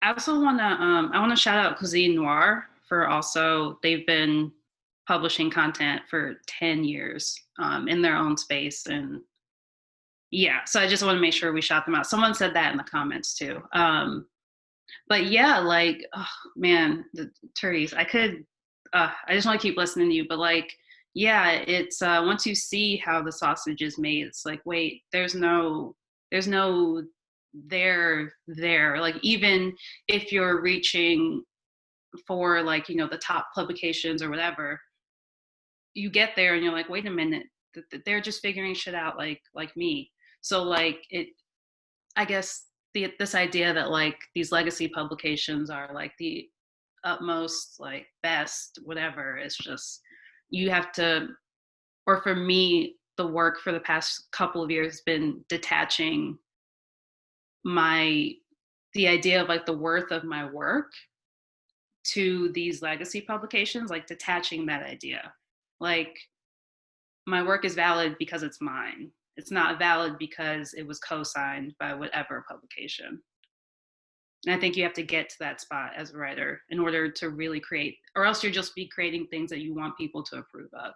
I also want to shout out Cuisine Noir for also, they've been publishing content for 10 years in their own space. And yeah, so I just want to make sure we shout them out. Someone said that in the comments too. But yeah, like, oh man, Therese, I just want to keep listening to you, but like, yeah, it's once you see how the sausage is made, it's like, wait, there's no there. Like, even if you're reaching for, like, the top publications or whatever, you get there and you're like, wait a minute, they're just figuring shit out like me. So like I guess this idea that like these legacy publications are like the utmost, like, best whatever, it's just, you have to, or for me, the work for the past couple of years has been detaching the idea of like the worth of my work to these legacy publications, like detaching that idea. Like, my work is valid because it's mine. It's not valid because it was co-signed by whatever publication. And I think you have to get to that spot as a writer in order to really create, or else you'll just be creating things that you want people to approve of.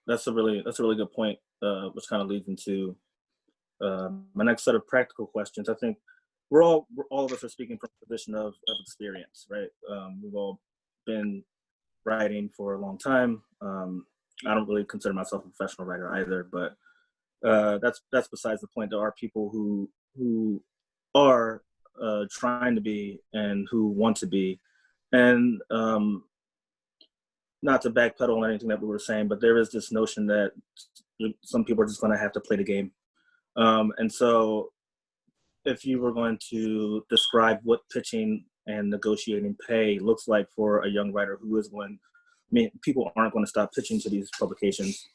That's a really good point, which kind of leads into my next set of practical questions. I think all of us are speaking from a position of experience, right? We've all been writing for a long time. I don't really consider myself a professional writer either, but that's besides the point. There are people who are trying to be and who want to be, and not to backpedal on anything that we were saying, but there is this notion that some people are just going to have to play the game. And so if you were going to describe what pitching and negotiating pay looks like for a young writer who is going, I mean, people aren't going to stop pitching to these publications.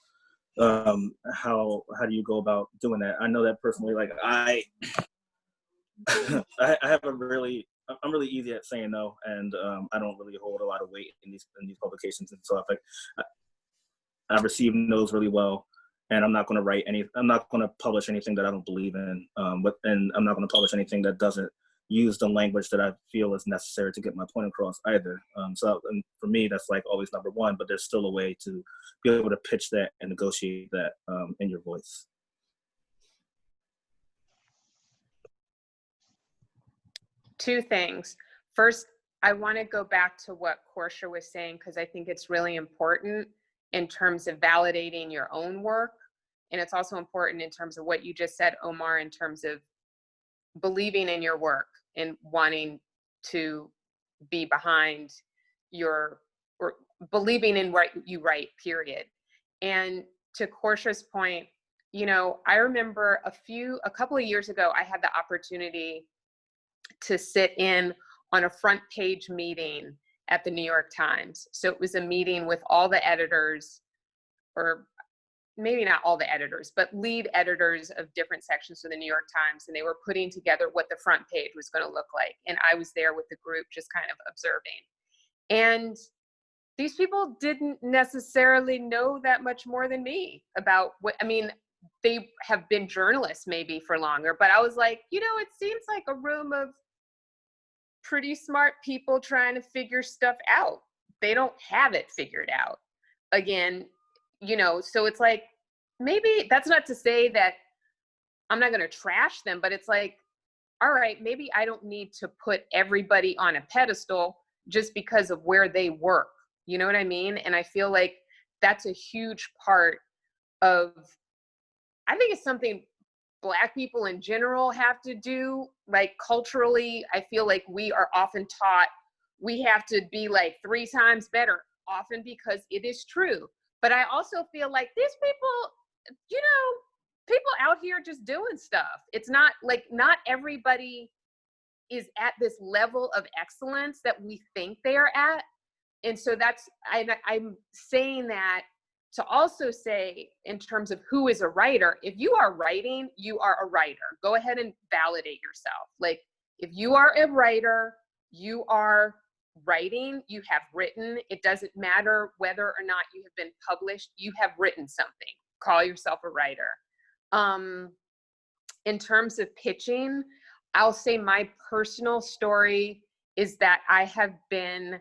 How do you go about doing that? I know that personally, like I have I'm really easy at saying no, and I don't really hold a lot of weight in these publications, and so I receive no's really well, and I'm not going to publish anything that I don't believe in, and I'm not going to publish anything that doesn't use the language that I feel is necessary to get my point across either. So and for me, that's like always number one, but there's still a way to be able to pitch that and negotiate that in your voice. Two things. First, I want to go back to what Korsha was saying, because I think it's really important in terms of validating your own work. And it's also important in terms of what you just said, Omar, in terms of believing in your work and wanting to be behind or believing in what you write, period. And to Korsha's point, I remember a couple of years ago, I had the opportunity to sit in on a front page meeting at the New York Times. So it was a meeting with all the editors, or maybe not all the editors, but lead editors of different sections of the New York Times. And they were putting together what the front page was going to look like. And I was there with the group, just kind of observing. And these people didn't necessarily know that much more than me about they have been journalists maybe for longer, but I was like, it seems like a room of pretty smart people trying to figure stuff out. They don't have it figured out. Again, so it's like, maybe that's not to say that I'm not going to trash them, but it's like, all right, maybe I don't need to put everybody on a pedestal just because of where they work. You know what I mean? And I feel like that's a huge part of, I think it's something Black people in general have to do. Like, culturally, I feel like we are often taught we have to be like 3 times better, often because it is true. But I also feel like these people, people out here just doing stuff. It's not like, not everybody is at this level of excellence that we think they are at. And so I'm saying that to also say, in terms of who is a writer, if you are writing, you are a writer. Go ahead and validate yourself. Like, if you are a writer, you are writing, you have written. It doesn't matter whether or not you have been published, you have written something. Call yourself a writer. In terms of pitching, I'll say my personal story is that I have been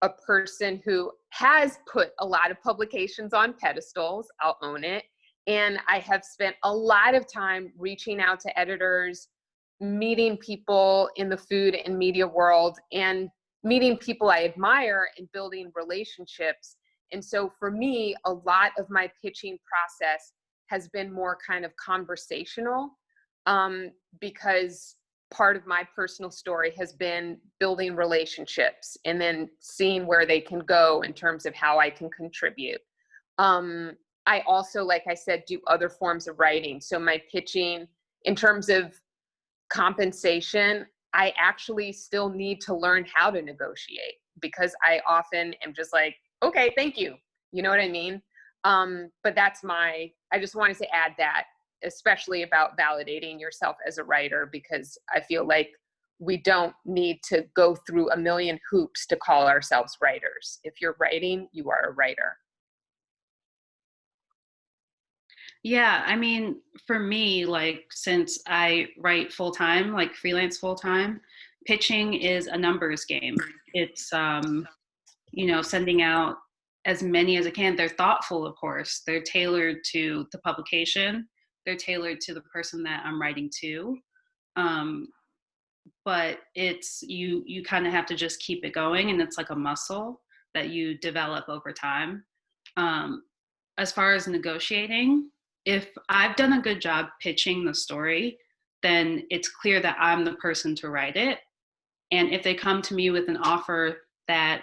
a person who has put a lot of publications on pedestals. I'll own it. And I have spent a lot of time reaching out to editors, meeting people in the food and media world and meeting people I admire and building relationships. And so for me, a lot of my pitching process has been more kind of conversational, because part of my personal story has been building relationships and then seeing where they can go in terms of how I can contribute. I also, like I said, do other forms of writing. So my pitching, in terms of compensation, I actually still need to learn how to negotiate, because I often am just like, okay, thank you. You know what I mean? But I just wanted to add that, especially about validating yourself as a writer, because I feel like we don't need to go through a million hoops to call ourselves writers. If you're writing, you are a writer. Yeah, I mean, for me, like, since I write full time, like freelance full time, pitching is a numbers game. It's, sending out as many as I can. They're thoughtful, of course. They're tailored to the publication. They're tailored to the person that I'm writing to. But it's, you kind of have to just keep it going, and it's like a muscle that you develop over time. As far as negotiating, if I've done a good job pitching the story, then it's clear that I'm the person to write it. And if they come to me with an offer that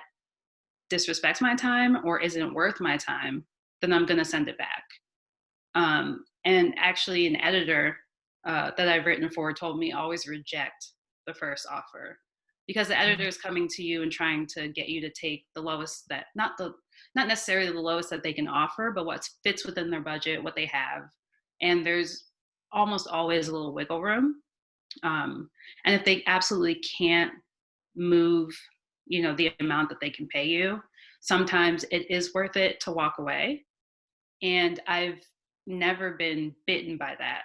disrespects my time or isn't worth my time, then I'm going to send it back. And actually, an editor that I've written for told me always reject the first offer, because the editor is coming to you and trying to get you to take the lowest, that not necessarily the lowest that they can offer, but what fits within their budget, what they have. And there's almost always a little wiggle room. And if they absolutely can't move, the amount that they can pay you, sometimes it is worth it to walk away. And I've never been bitten by that.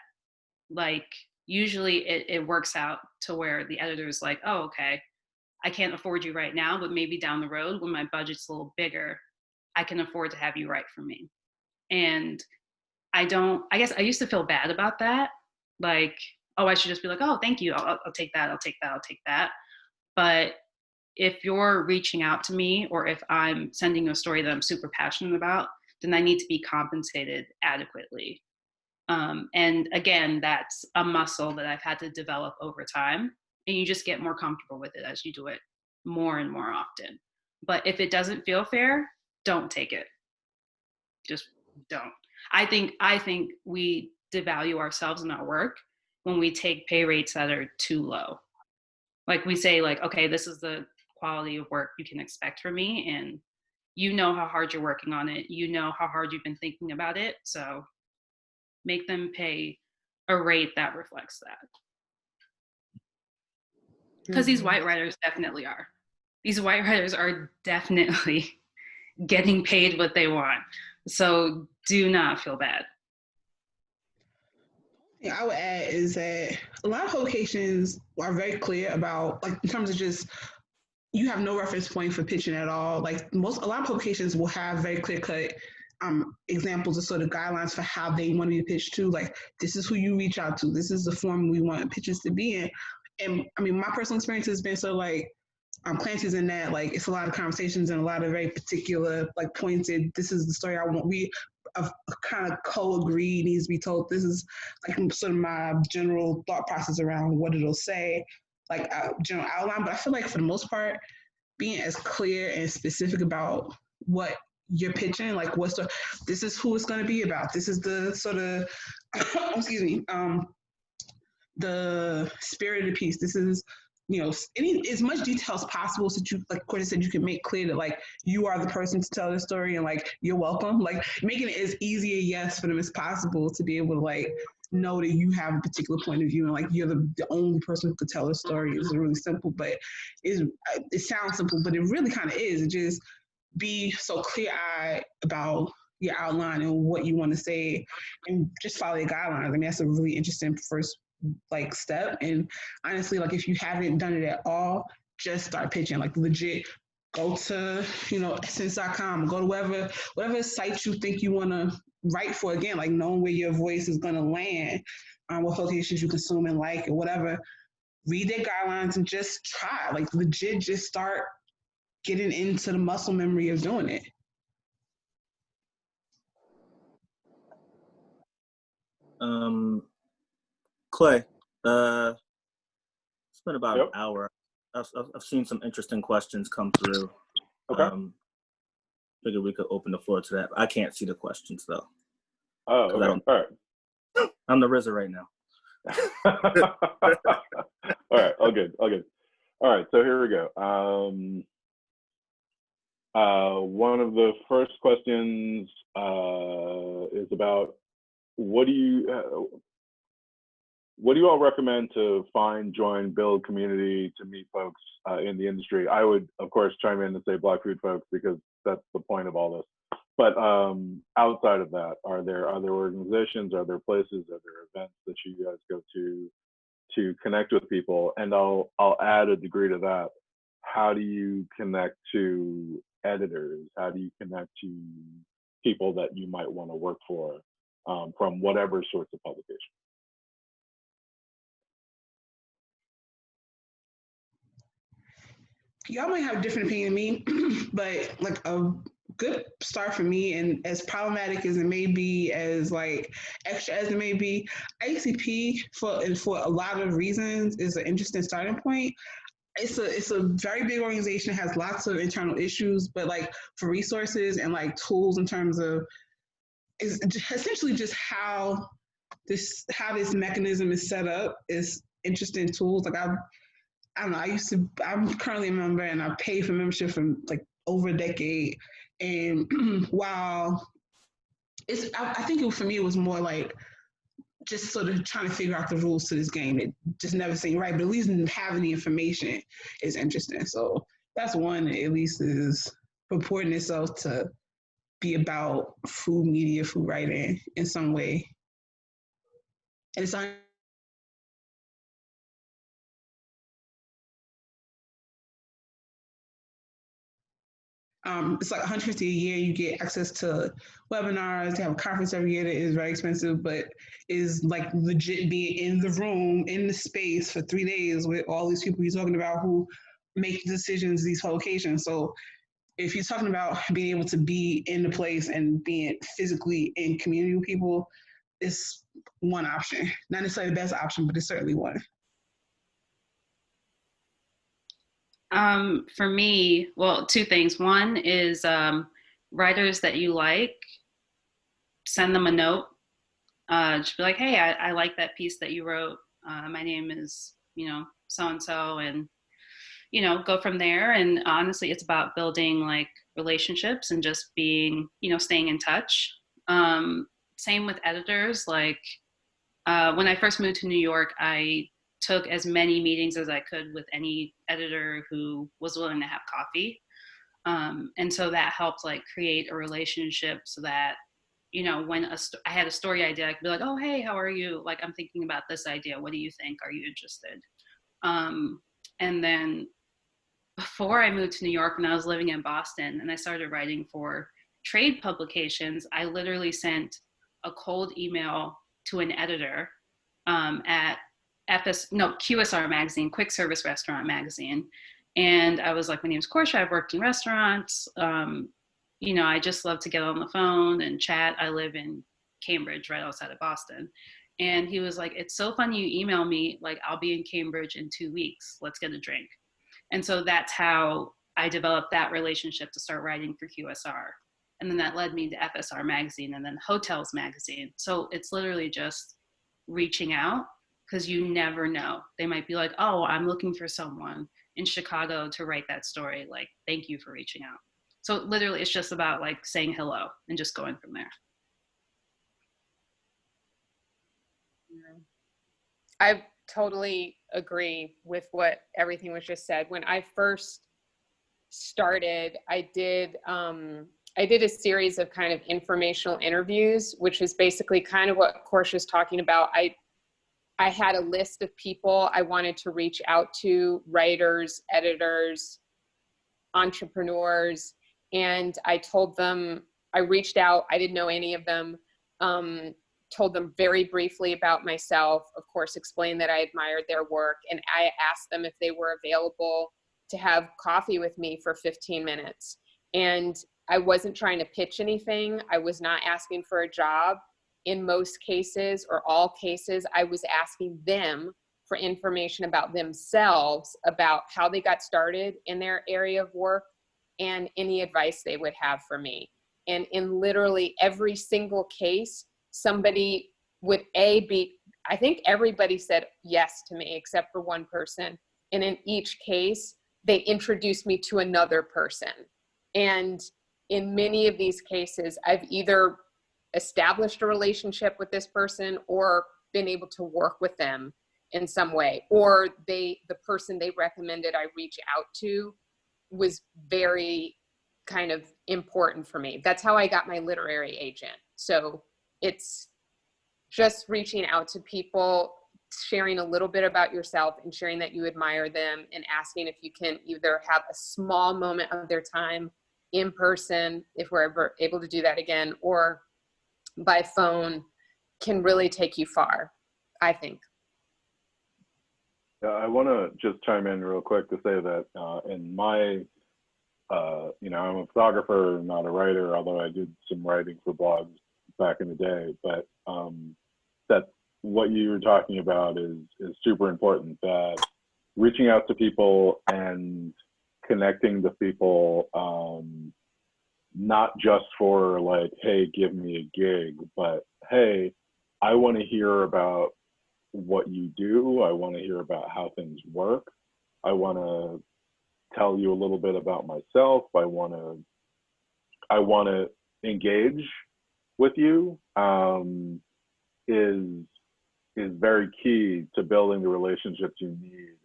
Like, usually it works out to where the editor's like, oh, okay, I can't afford you right now, but maybe down the road when my budget's a little bigger, I can afford to have you write for me. And I guess I used to feel bad about that. Like, oh, I should just be like, oh, thank you. I'll take that. I'll take that. I'll take that. But if you're reaching out to me, or if I'm sending you a story that I'm super passionate about, then I need to be compensated adequately. And again, that's a muscle that I've had to develop over time. And you just get more comfortable with it as you do it more and more often. But if it doesn't feel fair, don't take it. Just don't. I think we devalue ourselves and our work when we take pay rates that are too low. Like, we say, like, okay, this is the quality of work you can expect from me, and you know how hard you're working on it. You know how hard you've been thinking about it. So make them pay a rate that reflects that. Because these white writers definitely are. These white writers are definitely getting paid what they want. So do not feel bad. Yeah, I would add is that a lot of publications are very clear about, like, in terms of just, you have no reference point for pitching at all. Like, a lot of publications will have very clear cut examples of sort of guidelines for how they want to be pitched to. Like, this is who you reach out to. This is the form we want pitches to be in. And I mean, my personal experience has been sort of like, Klancy's in that, like, it's a lot of conversations and a lot of very particular, like, pointed, this is the story I want. We kind of co-agree needs to be told. This is like sort of my general thought process around what it'll say, like general outline. But I feel like for the most part, being as clear and specific about what you're pitching, like this is who it's going to be about. This is the sort of, excuse me, the spirit of the piece. This is, as much detail as possible, so that you, like Korsha said, you can make clear that, like, you are the person to tell the story, and, like, you're welcome. Like, making it as easy a yes for them as possible to be able to, like, know that you have a particular point of view, and, like, you're the only person who could tell the story is really simple. But it sounds simple, but it really kind of is. It just be so clear-eyed about your outline and what you want to say, and just follow the guidelines. I mean, that's a really interesting first, like, step. And honestly, like, if you haven't done it at all, just start pitching. Like, legit, go to essence.com, go to whatever site you think you want to write for. Again, like, knowing where your voice is going to land, what publications you consume and like, or whatever. read their guidelines and just try, like legit just start getting into the muscle memory of doing it. Clay, it's been about Yep. an hour. I've seen some interesting questions come through. Okay. Figured we could open the floor to that. I can't see the questions though. Oh, okay. All right. I'm the RZA right now. All right. All good. All right. So here we go. One of the first questions is about what do you all recommend to find, join, build community to meet folks in the industry? I would, of course, chime in and say Black food folks because that's the point of all this. But outside of that, are there other organizations, are there places, are there events that you guys go to connect with people? And I'll add a degree to that. How do you connect to editors? How do you connect to people that you might want to work for from whatever sorts of publication? Y'all might have a different opinion than me, but like a good start for me, and as problematic as it may be, as like extra as it may be, ICP for a lot of reasons is an interesting starting point. It's a very big organization, has lots of internal issues, but like for resources and like tools in terms of is essentially just how this mechanism is set up is interesting tools. Like I don't know, I'm currently a member and I paid for membership for like over a decade. And while I think for me, it was more like just sort of trying to figure out the rules to this game. It just never seemed right, but at least having the information is interesting. So that's one that at least is purporting itself to be about food media, food writing in some way. And it's on it's like $150 a year. You get access to webinars. They have a conference every year that is very expensive, but is like legit being in the room, in the space for 3 days with all these people you're talking about who make decisions, these publications. So if you're talking about being able to be in the place and being physically in community with people, it's one option. Not necessarily the best option, but it's certainly one. For me, well, two things. One is writers that you like, send them a note. Just be like, hey, I like that piece that you wrote. My name is, so-and-so, and, go from there. And honestly, it's about building like relationships and just being, staying in touch. Same with editors. Like when I first moved to New York, I took as many meetings as I could with any editor who was willing to have coffee. And so that helped like create a relationship so that, when I had a story idea, I could be like, oh, hey, how are you? Like, I'm thinking about this idea. What do you think? Are you interested? And then before I moved to New York, when I was living in Boston and I started writing for trade publications, I literally sent a cold email to an editor at QSR magazine, Quick Service Restaurant magazine. And I was like, my name's Korsha. I've worked in restaurants. I just love to get on the phone and chat. I live in Cambridge, right outside of Boston. And he was like, it's so funny you email me. Like, I'll be in Cambridge in 2 weeks. Let's get a drink. And so that's how I developed that relationship to start writing for QSR. And then that led me to FSR magazine and then Hotels magazine. So it's literally just reaching out, because you never know. They might be like, oh, I'm looking for someone in Chicago to write that story. Like, thank you for reaching out. So literally it's just about like saying hello and just going from there. I totally agree with what everything was just said. When I first started, I did a series of kind of informational interviews, which is basically kind of what Korsha's talking about. I had a list of people I wanted to reach out to, writers, editors, entrepreneurs, and I told them, I reached out, I didn't know any of them. told them very briefly about myself, of course, explained that I admired their work, and I asked them if they were available to have coffee with me for 15 minutes. And I wasn't trying to pitch anything. I was not asking for a job. In most cases, or all cases, I was asking them for information about themselves, about how they got started in their area of work, and any advice they would have for me. And in literally every single case, somebody would I think everybody said yes to me except for one person. And in each case, they introduced me to another person. And in many of these cases, I've either established a relationship with this person or been able to work with them in some way, or the person they recommended I reach out to was very kind of important for me. That's how I got my literary agent. So it's just reaching out to people, sharing a little bit about yourself and sharing that you admire them, and asking if you can either have a small moment of their time in person, if we're ever able to do that again, or by phone, can really take you far, I think. Yeah, I want to just chime in real quick to say that in my, I'm a photographer, not a writer, although I did some writing for blogs back in the day. But that what you were talking about is super important. That reaching out to people and connecting to people, not just for like, hey, give me a gig, but hey, I want to hear about what you do. I want to hear about how things work. I want to tell you a little bit about myself. I want to engage with you. Is very key to building the relationships you need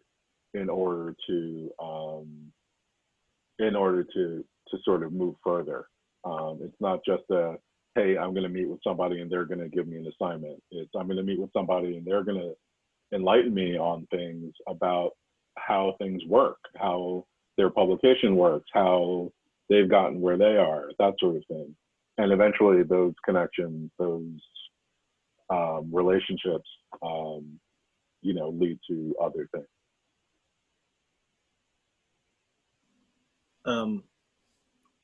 in order to sort of move further. It's not just a, hey, I'm going to meet with somebody and they're going to give me an assignment. It's, I'm going to meet with somebody and they're going to enlighten me on things about how things work, how their publication works, how they've gotten where they are, that sort of thing. And eventually those connections, those relationships, lead to other things.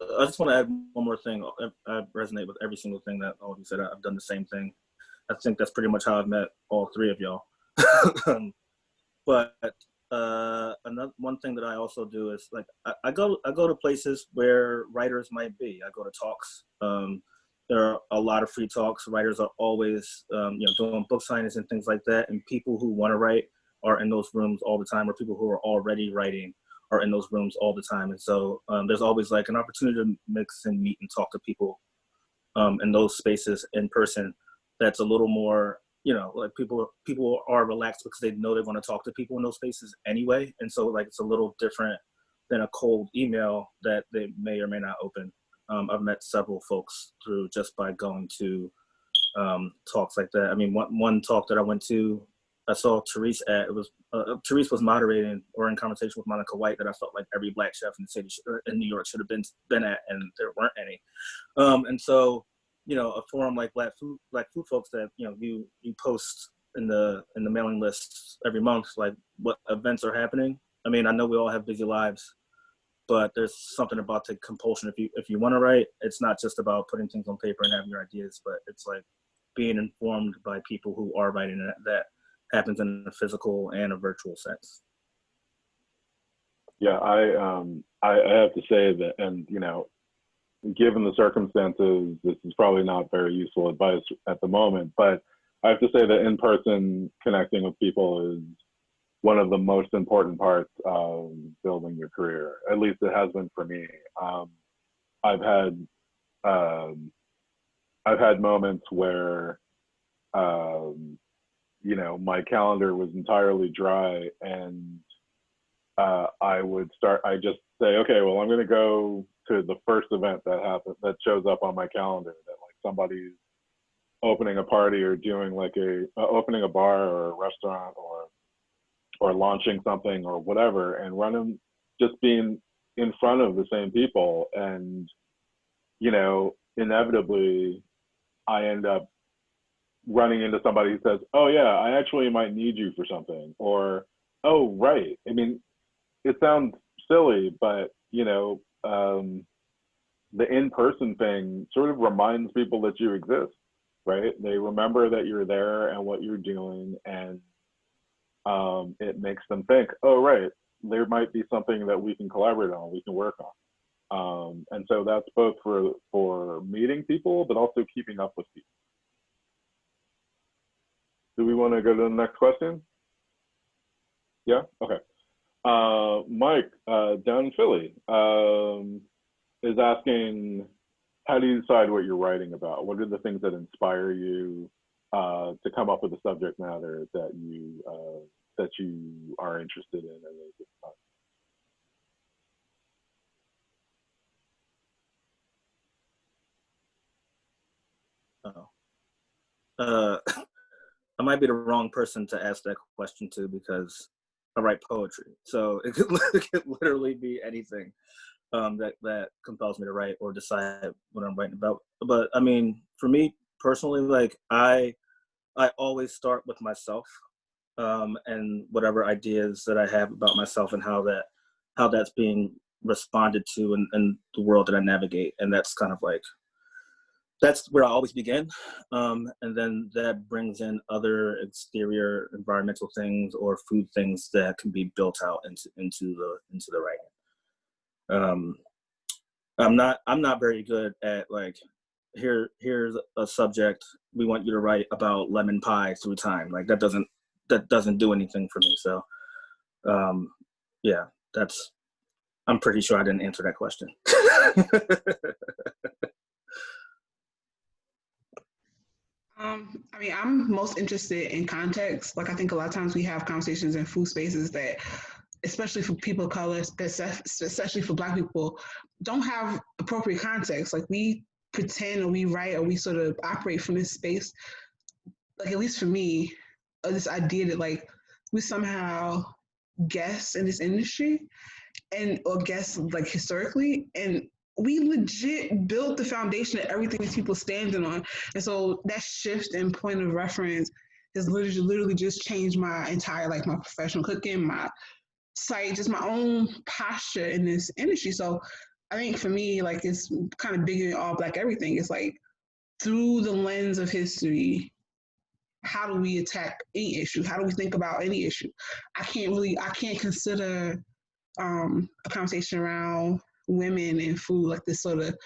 I just want to add one more thing. I resonate with every single thing that all of you said. I've done the same thing. I think that's pretty much how I've met all three of y'all. But another one thing that I also do is like I go to places where writers might be. I go to talks. There are a lot of free talks. Writers are always doing book signings and things like that. And people who want to write are in those rooms all the time, or people who are already writing are in those rooms all the time. And so there's always like an opportunity to mix and meet and talk to people in those spaces in person. That's a little more, like people are relaxed because they know they want to talk to people in those spaces anyway. And so like it's a little different than a cold email that they may or may not open. I've met several folks through just by going to talks like that. I mean, one talk that I went to, I saw Therese at. It was Therese was moderating or in conversation with Monica White that I felt like every Black chef in the city in New York should have been at, and there weren't any. And so, a forum like Black Food Folks that you post in the mailing list every month, like what events are happening. I mean, I know we all have busy lives, but there's something about the compulsion. If you want to write, it's not just about putting things on paper and having your ideas, but it's like being informed by people who are writing that happens in a physical and a virtual sense. Yeah, I have to say that, and given the circumstances, this is probably not very useful advice at the moment, but I have to say that in-person connecting with people is one of the most important parts of building your career. At least it has been for me. I've had moments where my calendar was entirely dry, and I just say, okay, well, I'm going to go to the first event that shows up on my calendar, that like somebody's opening a party or doing like opening a bar or a restaurant or launching something or whatever, and just being in front of the same people. And, inevitably I end up running into somebody who says, oh yeah, I actually might need you for something, or, oh, right. I mean, it sounds silly, but the in-person thing sort of reminds people that you exist, right? They remember that you're there and what you're doing, and it makes them think, oh, right, there might be something that we can collaborate on, we can work on. And so that's both for meeting people, but also keeping up with people. Do we want to go to the next question? Yeah, okay. Mike, down in Philly, is asking, how do you decide what you're writing about? What are the things that inspire you to come up with a subject matter that you are interested in at any given time? I might be the wrong person to ask that question to, because I write poetry. So it could literally be anything that compels me to write or decide what I'm writing about. But I mean, for me personally, like I always start with myself and whatever ideas that I have about myself and how that's being responded to in the world that I navigate. And that's kind of like, that's where I always begin. And then that brings in other exterior environmental things or food things that can be built out into the writing. I'm not very good at like, here's a subject, we want you to write about lemon pie through time. Like that doesn't do anything for me. So yeah, I'm pretty sure I didn't answer that question. I mean, I'm most interested in context. Like, I think a lot of times we have conversations in food spaces that, especially for people of color, especially for Black people, don't have appropriate context. Like, we pretend or we write or we sort of operate from this space, like, at least for me, this idea that, like, we somehow guess in this industry or guess, like, historically, and we legit built the foundation of everything that people standing on. And so that shift in point of reference has literally just changed my entire, like, my professional cooking, my site, just my own posture in this industry. So I think for me, like, it's kind of bigger than all Black everything. It's like, through the lens of history, how do we attack any issue? How do we think about any issue? I can't consider a conversation around women and food like this sort of,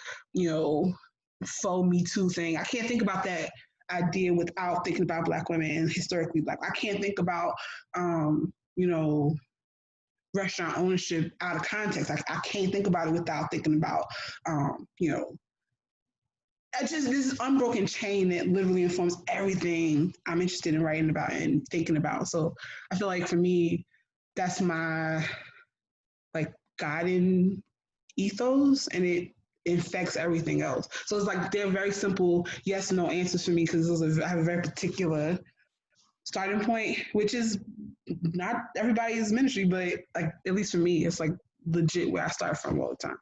faux Me Too thing. I can't think about that idea without thinking about Black women and historically Black. I can't think about, restaurant ownership out of context. I can't think about it without thinking about, this unbroken chain that literally informs everything I'm interested in writing about and thinking about. So I feel like for me, that's my like guiding ethos, and it infects everything else. So it's like they're very simple yes and no answers for me, because I have a very particular starting point, which is not everybody's ministry, but like at least for me, it's like legit where I start from all the time.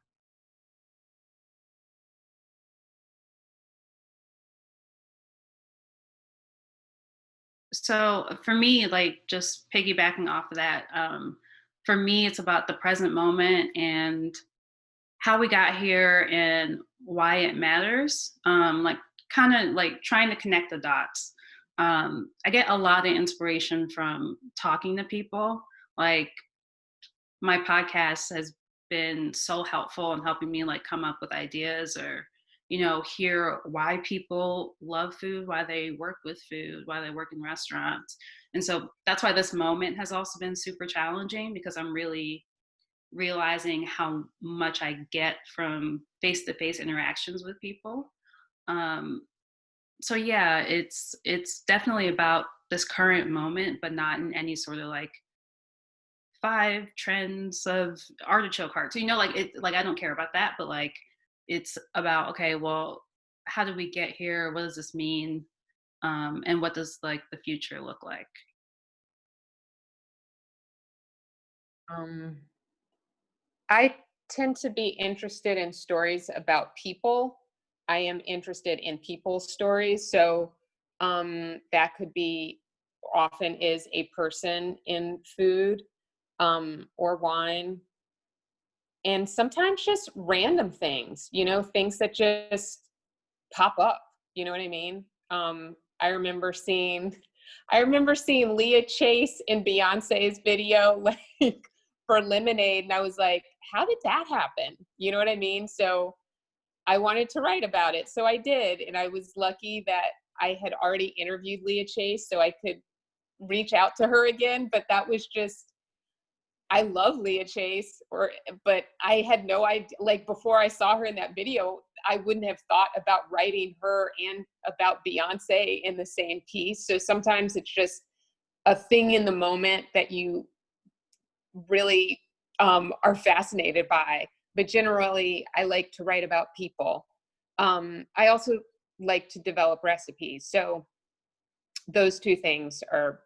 So for me, like just piggybacking off of that, for me, it's about the present moment and how we got here and why it matters. Like kind of like trying to connect the dots. I get a lot of inspiration from talking to people. Like my podcast has been so helpful in helping me like come up with ideas or hear why people love food, why they work with food, why they work in restaurants. And so that's why this moment has also been super challenging, because I'm really realizing how much I get from face-to-face interactions with people. So yeah, it's definitely about this current moment, but not in any sort of like 5 trends of artichoke hearts. Like I don't care about that, but like it's about, okay, well, how did we get here? What does this mean? And what does like the future look like? I tend to be interested in stories about people. I am interested in people's stories. So That could be, often is, a person in food or wine. And sometimes just random things, things that just pop up. You know what I mean? I remember seeing Leah Chase in Beyonce's video, like, for Lemonade, and I was like, how did that happen? You know what I mean? So I wanted to write about it, so I did, and I was lucky that I had already interviewed Leah Chase, so I could reach out to her again. But that was just, I love Leah Chase, but I had no idea, like, before I saw her in that video, I wouldn't have thought about writing her and about Beyonce in the same piece. So sometimes it's just a thing in the moment that you really are fascinated by. But generally, I like to write about people. I also like to develop recipes. So those two things are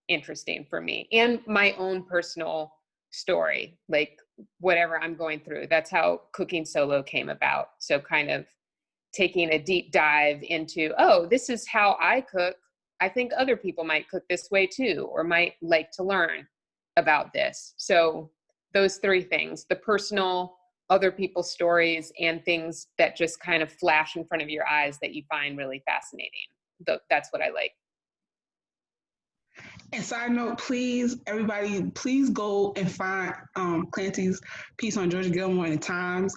interesting for me, and my own personal story, like whatever I'm going through. That's how Cooking Solo came about. So kind of taking a deep dive into, oh, this is how I cook. I think other people might cook this way too, or might like to learn about this. So those three things: the personal, other people's stories, and things that just kind of flash in front of your eyes that you find really fascinating. That's what I like. And side note, please, everybody, please go and find Clancy's piece on Georgia Gilmore in the Times.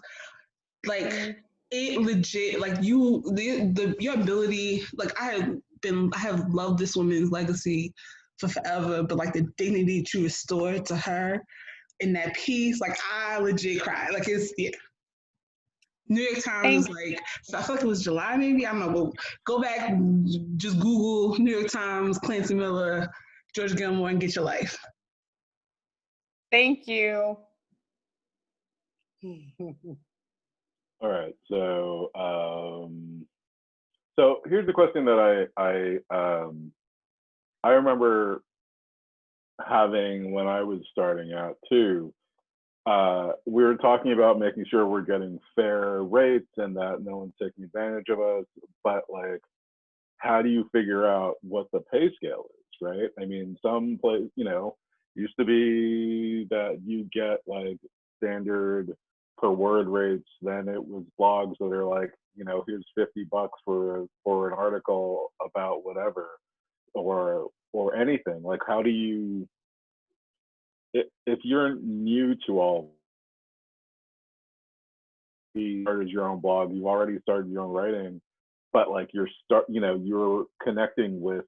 Like, it legit, like, your ability, like, I have loved this woman's legacy for forever, but like the dignity that you restored to her in that piece, like, I legit cried. Like, it's, yeah. New York Times is like, I feel like it was July maybe, I don't know, but go back, just Google New York Times, Clancy Miller, George Gilmore, and get your life. Thank you. All right, so so here's the question that I remember having when I was starting out too. We were talking about making sure we're getting fair rates and that no one's taking advantage of us, but like, how do you figure out what the pay scale is, right? I mean, some place, used to be that you get like standard per word rates. Then it was blogs that are like, here's $50 for an article about whatever, or anything. Like, how do you, if you're new to all, you started your own blog, you've already started your own writing, but like you're connecting with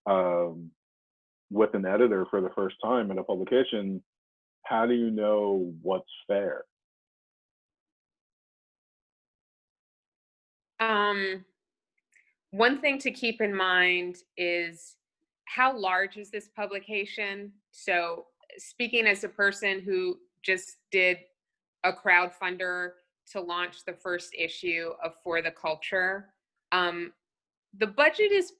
an editor for the first time in a publication, how do you know what's fair? One thing to keep in mind is, how large is this publication? So speaking as a person who just did a crowdfunder to launch the first issue of For the Culture, the budget is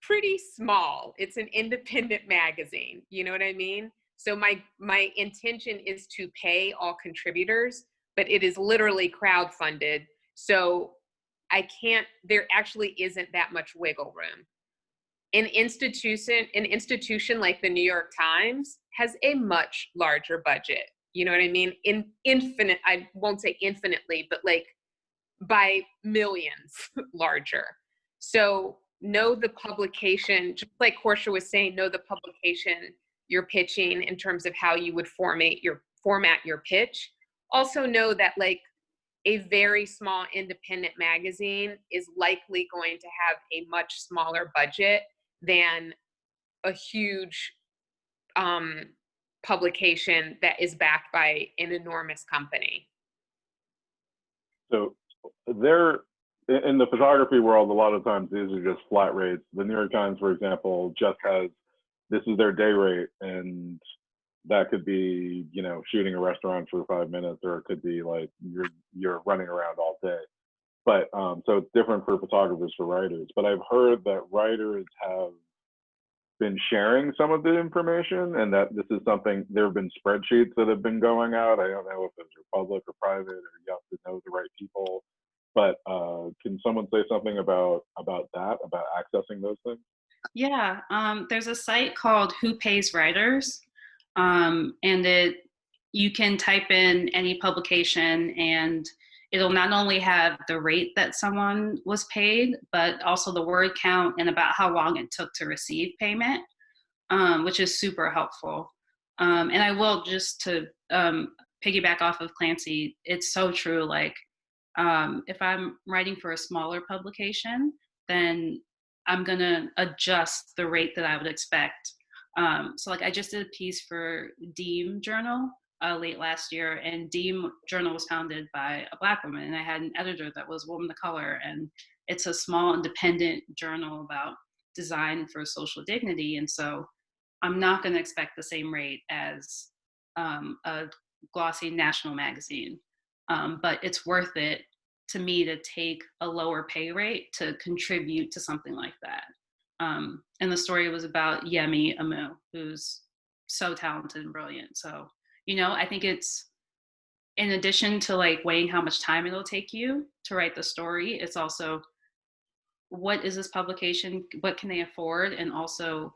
pretty small. It's an independent magazine, you know what I mean? So my intention is to pay all contributors, but it is literally crowdfunded. So there actually isn't that much wiggle room. An institution like the New York Times has a much larger budget. You know what I mean? I won't say infinitely, but like by millions larger. So know the publication, just like Korsha was saying, know the publication you're pitching in terms of how you would format your pitch. Also know that like a very small independent magazine is likely going to have a much smaller budget than a huge publication that is backed by an enormous company. So there, in the photography world, a lot of times these are just flat rates. The New York Times, for example, just has, this is their day rate, and that could be, shooting a restaurant for 5 minutes, or it could be like you're running around all day. But so it's different for photographers, for writers. But I've heard that writers have been sharing some of the information, and that this is something, there have been spreadsheets that have been going out. I don't know if those are public or private, or you have to know the right people. But can someone say something about that, about accessing those things? Yeah, there's a site called Who Pays Writers, and you can type in any publication, and it'll not only have the rate that someone was paid, but also the word count and about how long it took to receive payment, which is super helpful. And I will, just to piggyback off of Klancy, it's so true. Like, if I'm writing for a smaller publication, then I'm gonna adjust the rate that I would expect. So like I just did a piece for Deem Journal late last year, and Deem Journal was founded by a Black woman, and I had an editor that was a woman of color, and it's a small independent journal about design for social dignity, and so I'm not gonna expect the same rate as a glossy national magazine. But it's worth it to me to take a lower pay rate to contribute to something like that. And the story was about Yemi Amu, who's so talented and brilliant. So, you know, I think it's, in addition to like weighing how much time it'll take you to write the story, it's also, what is this publication? What can they afford? And also,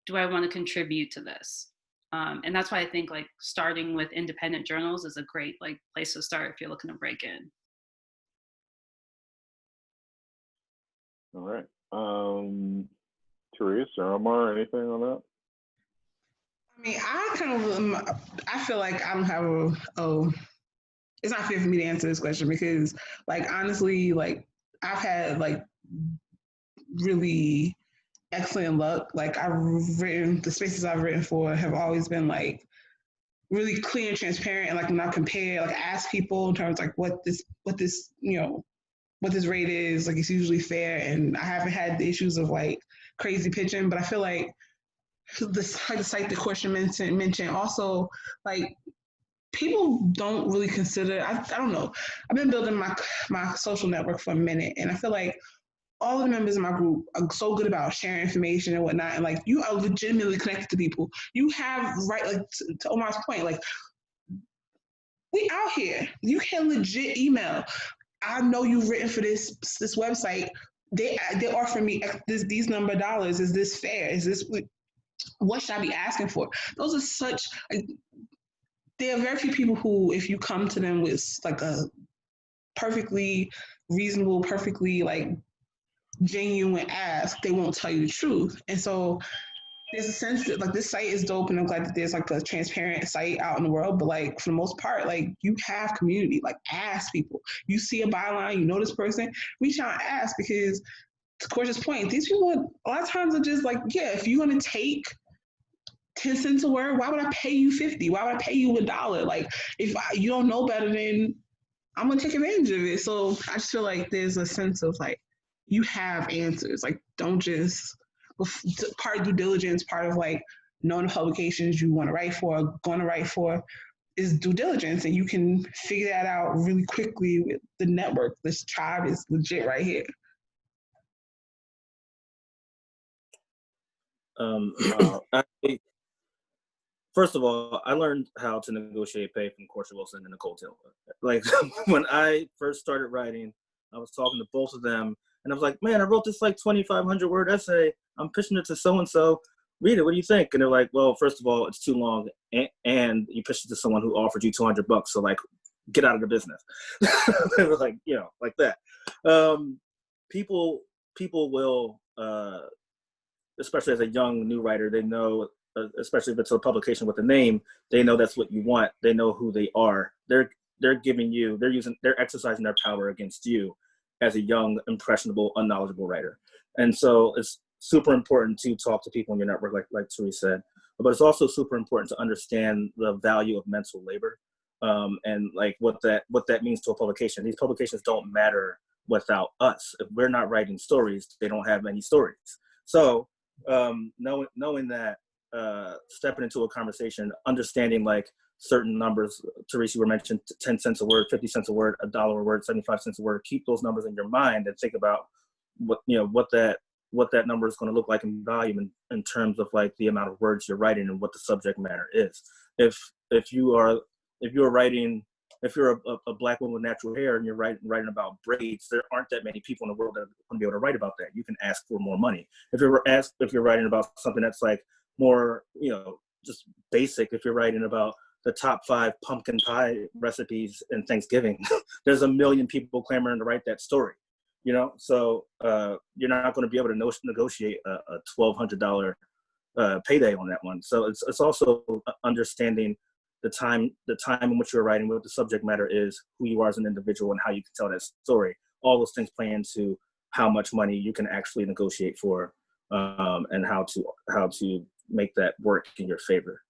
do I want to contribute to this? And that's why I think like starting with independent journals is a great like place to start if you're looking to break in. All right. Therese or Omar, anything on that? I mean, I feel like I don't have it's not fair for me to answer this question because, like, honestly, like, I've had, like, really excellent luck. Like, the spaces I've written for have always been, like, really clear and transparent. And, like, when I compare, like, ask people in terms of, like, what this, what this rate is, like, it's usually fair. And I haven't had the issues of, like, crazy pitching, but I feel like the site that Korsha mentioned also, like, people don't really consider, I don't know, I've been building my social network for a minute, and I feel like all the members in my group are so good about sharing information and whatnot, and like you are legitimately connected to people. You have, right, like to Omar's point, like we out here. You can legit email. I know you've written for this website. They offer me these number of dollars. Is this fair? Is this what should I be asking for? Those are such. Like, there are very few people who, if you come to them with like a perfectly reasonable, perfectly like genuine ask, they won't tell you the truth. And so there's a sense that like this site is dope, and I'm glad that there's like a transparent site out in the world. But like for the most part, like you have community. Like ask people. You see a byline, you know this person, reach out and ask, because to Korsha's point, these people a lot of times are just like, yeah, if you're gonna take 10 cents a word, why would I pay you 50? Why would I pay you $1? Like, if you don't know better, then I'm gonna take advantage of it. So I just feel like there's a sense of like, you have answers. Like, don't just, part of due diligence, part of like knowing the publications you want to write for, going to write for, is due diligence. And you can figure that out really quickly with the network. This tribe is legit right here. First of all, I learned how to negotiate pay from Korsha Wilson and Nicole Taylor. Like when I first started writing, I was talking to both of them, and I was like, "Man, I wrote this like 2,500 word essay. I'm pitching it to so and so. Read it. What do you think?" And they're like, "Well, first of all, it's too long, and you pitched it to someone who offered you $200. So like, get out of the business." They were like, you know, like that. People will, especially as a young new writer, they know. Especially if it's a publication with a name, they know that's what you want. They know who they are. They're giving you, they're exercising their power against you as a young, impressionable, unknowledgeable writer. And so it's super important to talk to people in your network, like Therese said. But it's also super important to understand the value of mental labor, and like what that means to a publication. These publications don't matter without us. If we're not writing stories, they don't have any stories. So knowing that. Stepping into a conversation, understanding like certain numbers. Therese, you were mentioned 10 cents a word, 50 cents a word, $1 a word, 75 cents a word. Keep those numbers in your mind and think about what that number is going to look like in volume in terms of like the amount of words you're writing and what the subject matter is. If you're writing If you're a Black woman with natural hair and you're writing about braids, there aren't that many people in the world that are going to be able to write about that. You can ask for more money. If you're writing about something that's like more, just basic, if you're writing about the top 5 pumpkin pie recipes in Thanksgiving, there's a million people clamoring to write that story, So you're not going to be able to negotiate a $1,200 payday on that one. So it's also understanding the time in which you're writing, what the subject matter is, who you are as an individual, and how you can tell that story. All those things play into how much money you can actually negotiate for, and how to make that work in your favor.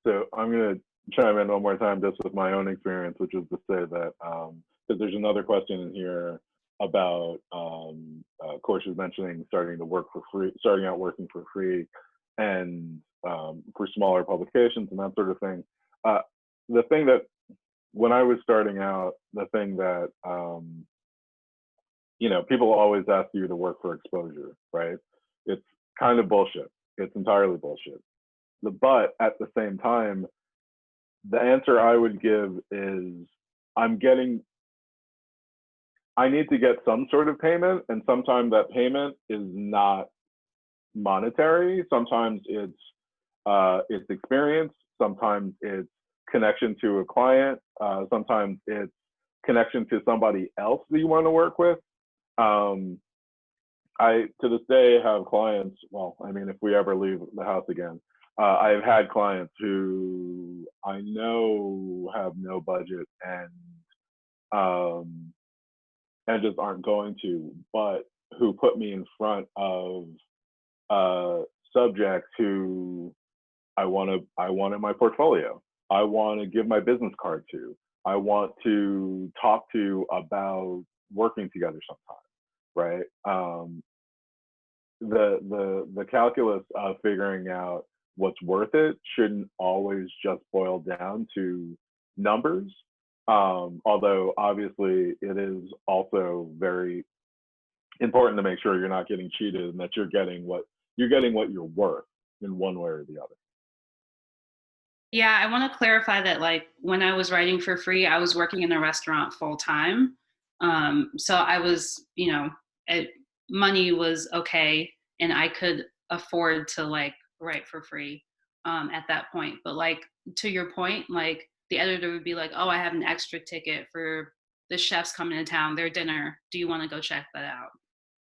So I'm going to chime in one more time just with my own experience, which is to say that, because there's another question in here about Korsha's mentioning starting out working for free, and for smaller publications and that sort of thing. The thing that, when I was starting out, the thing that, people always ask you to work for exposure, right? It's kind of bullshit. It's entirely bullshit. But at the same time, the answer I would give is I need to get some sort of payment, and sometimes that payment is not monetary. Sometimes it's experience. Sometimes it's connection to a client. Sometimes it's connection to somebody else that you want to work with. I, to this day, have clients, if we ever leave the house again, I've had clients who I know have no budget and just aren't going to, but who put me in front of subjects who I want in my portfolio. I want to give my business card to. I want to talk to about working together sometime, right? The calculus of figuring out what's worth it shouldn't always just boil down to numbers. Although obviously it is also very important to make sure you're not getting cheated and that you're getting what you're worth in one way or the other. Yeah, I want to clarify that, like, when I was writing for free, I was working in a restaurant full time. So I was, money was okay, and I could afford to like write for free at that point. But like, to your point, like, the editor would be like, oh, I have an extra ticket for the chefs coming to town, their dinner. Do you want to go check that out?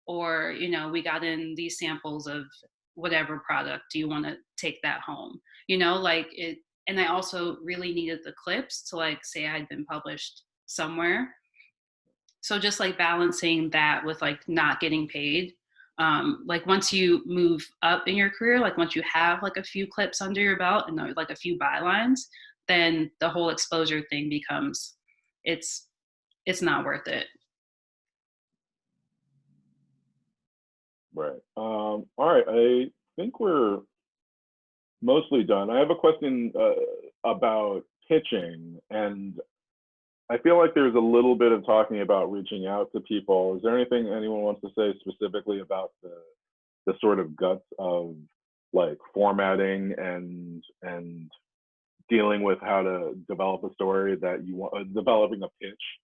Or, we got in these samples of whatever product. Do you want to take that home? Like it. And I also really needed the clips to like say I had been published somewhere. So just like balancing that with like not getting paid. Like once you move up in your career, like once you have like a few clips under your belt and like a few bylines, then the whole exposure thing becomes, it's not worth it. Right. All right. I think we're mostly done. I have a question about pitching, and I feel like there's a little bit of talking about reaching out to people. Is there anything anyone wants to say specifically about the sort of guts of like formatting and dealing with how to develop a story that you want, developing a pitch,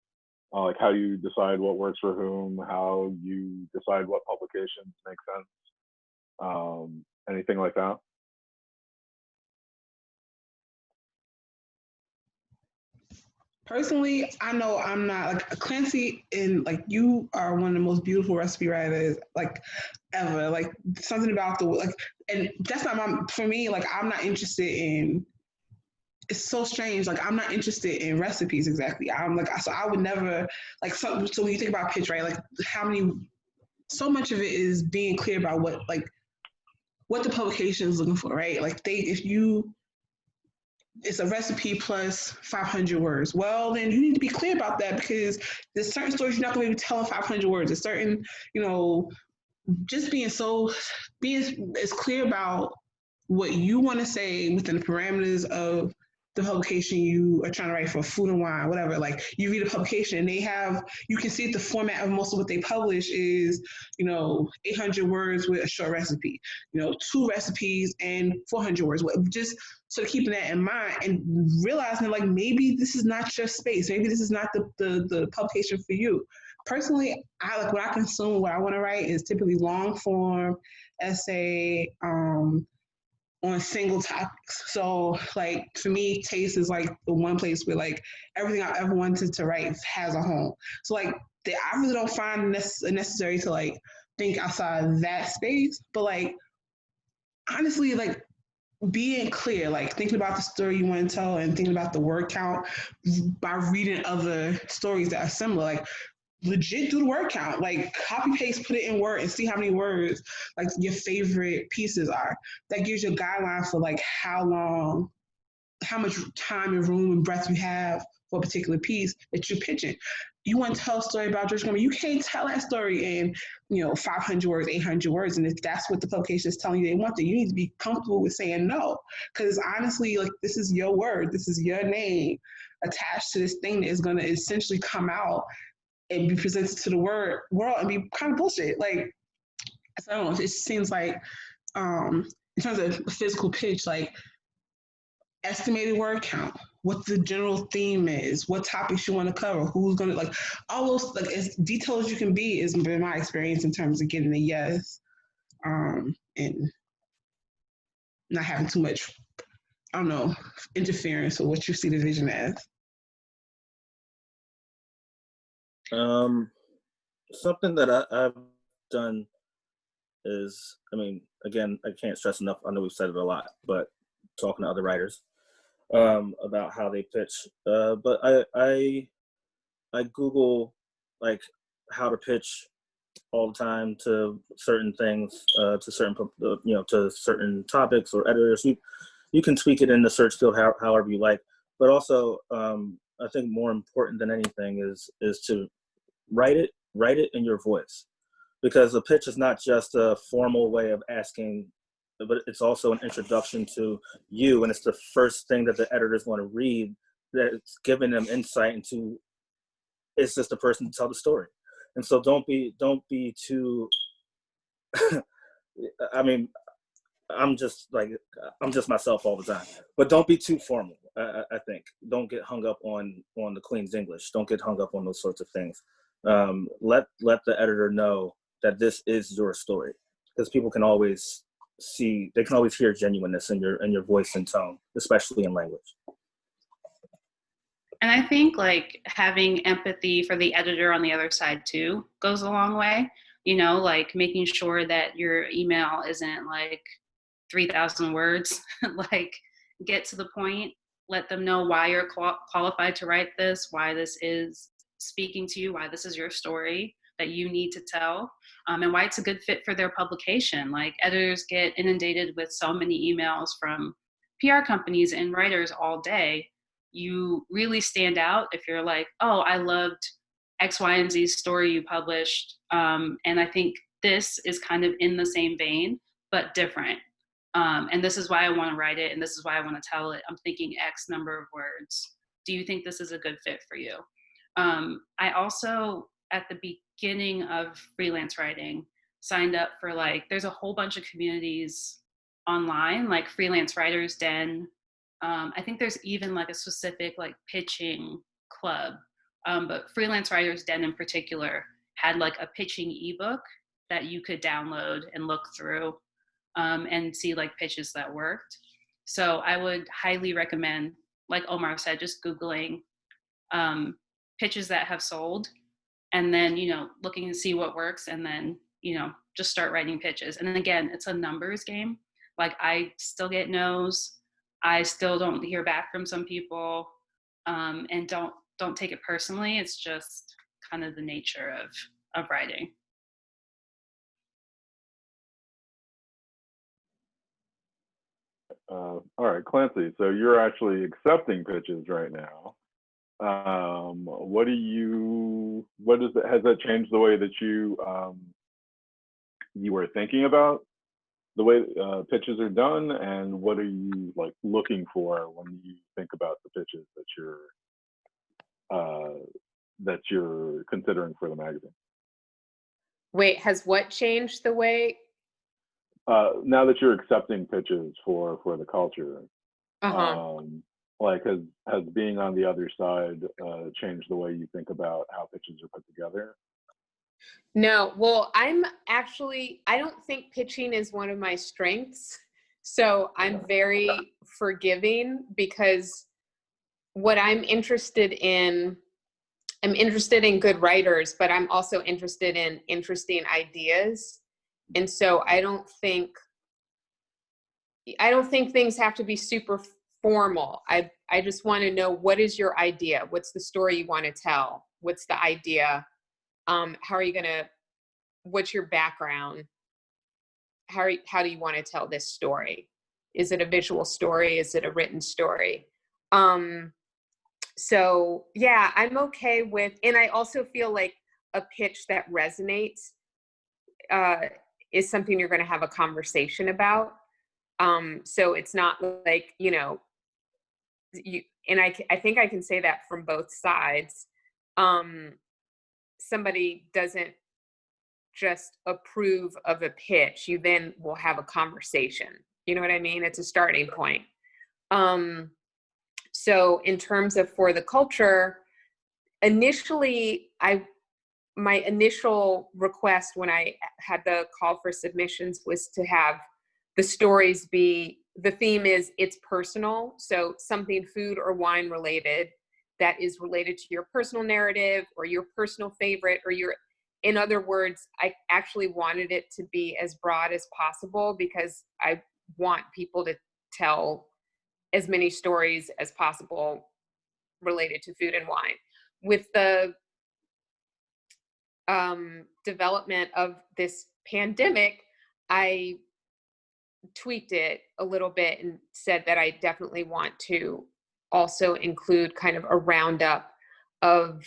like how you decide what works for whom, how you decide what publications make sense, anything like that? Personally, I know I'm not like Klancy, and like you are one of the most beautiful recipe writers like ever. Like something about and that's not for me. Like I'm not interested in. It's so strange. Like I'm not interested in recipes exactly. I'm like, so I would never like. So when you think about pitch, right? Like so much of it is being clear about what the publication is looking for, right? Like it's a recipe plus 500 words. Well, then you need to be clear about that, because there's certain stories you're not going to be telling 500 words. There's certain, just being as clear about what you want to say within the parameters of the publication you are trying to write for, Food and Wine, whatever. Like you read a publication and they have, you can see the format of most of what they publish is, 800 words with a short recipe, 2 recipes and 400 words. Just sort of keeping that in mind and realizing like maybe this is not your space. Maybe this is not the publication for you. Personally, I like what I consume, what I want to write is typically long form essay, on single topics. So like for me, taste is like the one place where like everything I ever wanted to write has a home. So like I really don't find necessary to like think outside that space. But like honestly, like being clear, like thinking about the story you want to tell and thinking about the word count by reading other stories that are similar. Like legit do the word count, like copy paste, put it in Word and see how many words like your favorite pieces are. That gives you a guideline for like how much time and room and breath you have for a particular piece that you're pitching. You want to tell a story about George Gumby, you can't tell that story in 500 words, 800 words, and if that's what the publication is telling you they want, then you need to be comfortable with saying no, because honestly, like this is your word, this is your name attached to this thing that is going to essentially come out and be presented to the world and be kind of bullshit. Like, I don't know, it seems like in terms of physical pitch, like estimated word count, what the general theme is, what topics you want to cover, who's going to, like, all those, like, as detailed as you can be has been my experience in terms of getting a yes, and not having too much, I don't know, interference with what you see the vision as. Something that I've done is, I mean, again, I can't stress enough, I know we've said it a lot, but talking to other writers about how they pitch. But I Google like how to pitch all the time to certain things, to certain topics or editors. You can tweak it in the search field however you like, but also I think more important than anything is to write it in your voice, because the pitch is not just a formal way of asking, but it's also an introduction to you, and it's the first thing that the editors want to read, that's giving them insight into, it's just the person to tell the story. And so don't be too I mean, I'm just myself all the time, but don't be too formal. I think don't get hung up on the Queen's English. Don't get hung up on those sorts of things. Let the editor know that this is your story, because people can always hear genuineness in your voice and tone, especially in language. And I think like having empathy for the editor on the other side too goes a long way. Like making sure that your email isn't like 3,000 words. Like get to the point, let them know why you're qualified to write this, why this is speaking to you, why this is your story that you need to tell, and why it's a good fit for their publication. Like editors get inundated with so many emails from PR companies and writers all day. You really stand out if you're like, oh, I loved X, Y, and Z story you published. And I think this is kind of in the same vein, but different. And this is why I want to write it. And this is why I want to tell it. I'm thinking X number of words. Do you think this is a good fit for you? I also, at the beginning of freelance writing, signed up for there's a whole bunch of communities online, like Freelance Writers Den. I think there's even a specific pitching club, but Freelance Writers Den in particular had a pitching ebook that you could download and look through and see pitches that worked. So I would highly recommend, like Omar said, just Googling pitches that have sold, and then looking to see what works, and then just start writing pitches. And then again, it's a numbers game. I still get no's. I still don't hear back from some people, and don't take it personally. It's just kind of the nature of writing. All right, Klancy, so you're actually accepting pitches right now. Has that changed the way that you were thinking about the way pitches are done, and what are you like looking for when you think about the pitches that you're considering for the magazine? Wait, has what changed the way? Now that you're accepting pitches for the culture, Uh-huh. like has being on the other side changed the way you think about how pitches are put together? No, well, I don't think pitching is one of my strengths. So I'm very forgiving because what I'm interested in good writers, but I'm also interested in interesting ideas. And so I don't think things have to be super formal. I just want to know, what is your idea? What's the story you want to tell? What's the idea? How are you gonna? What's your background? How do you want to tell this story? Is it a visual story? Is it a written story? So yeah, I'm okay with, and I also feel like a pitch that resonates is something you're going to have a conversation about. So it's not like, you, and I think I can say that from both sides. Somebody doesn't just approve of a pitch, you then will have a conversation. You know what I mean? It's a starting point. So in terms of For the Culture, initially, my initial request when I had the call for submissions was to have the stories be, the theme is it's personal. So something food or wine related that is related to your personal narrative or your personal favorite or your, in other words, I actually wanted it to be as broad as possible because I want people to tell as many stories as possible related to food and wine. With the development of this pandemic, I tweaked it a little bit and said that I definitely want to also include kind of a roundup of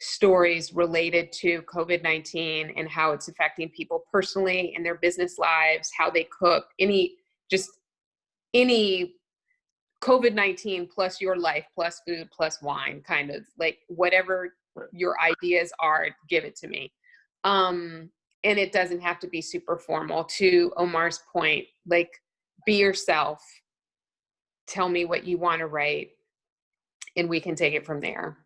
stories related to COVID-19 and how it's affecting people personally in their business lives, how they cook, any COVID-19 plus your life, plus food, plus wine, kind of like whatever your ideas are, give it to me. And it doesn't have to be super formal. To Omar's point, like, be yourself, tell me what you want to write, and we can take it from there.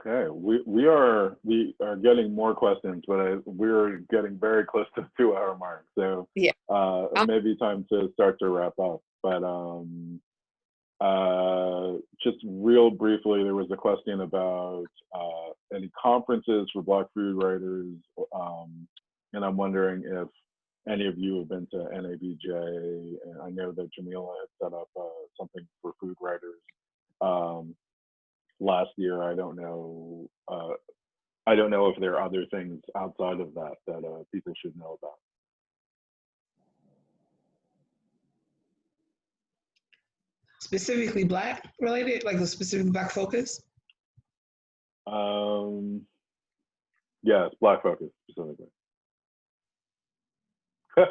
Okay, we are getting more questions, but we're getting very close to the 2-hour mark. So Yeah, maybe time to start to wrap up. But just real briefly, there was a question about any conferences for Black food writers, and I'm wondering if any of you have been to NABJ. And I know that Jamila had set up something for food writers last year. I don't know if there are other things outside of that people should know about. Specifically Black related, like a specific Black focus? Yes, Black focus specifically. I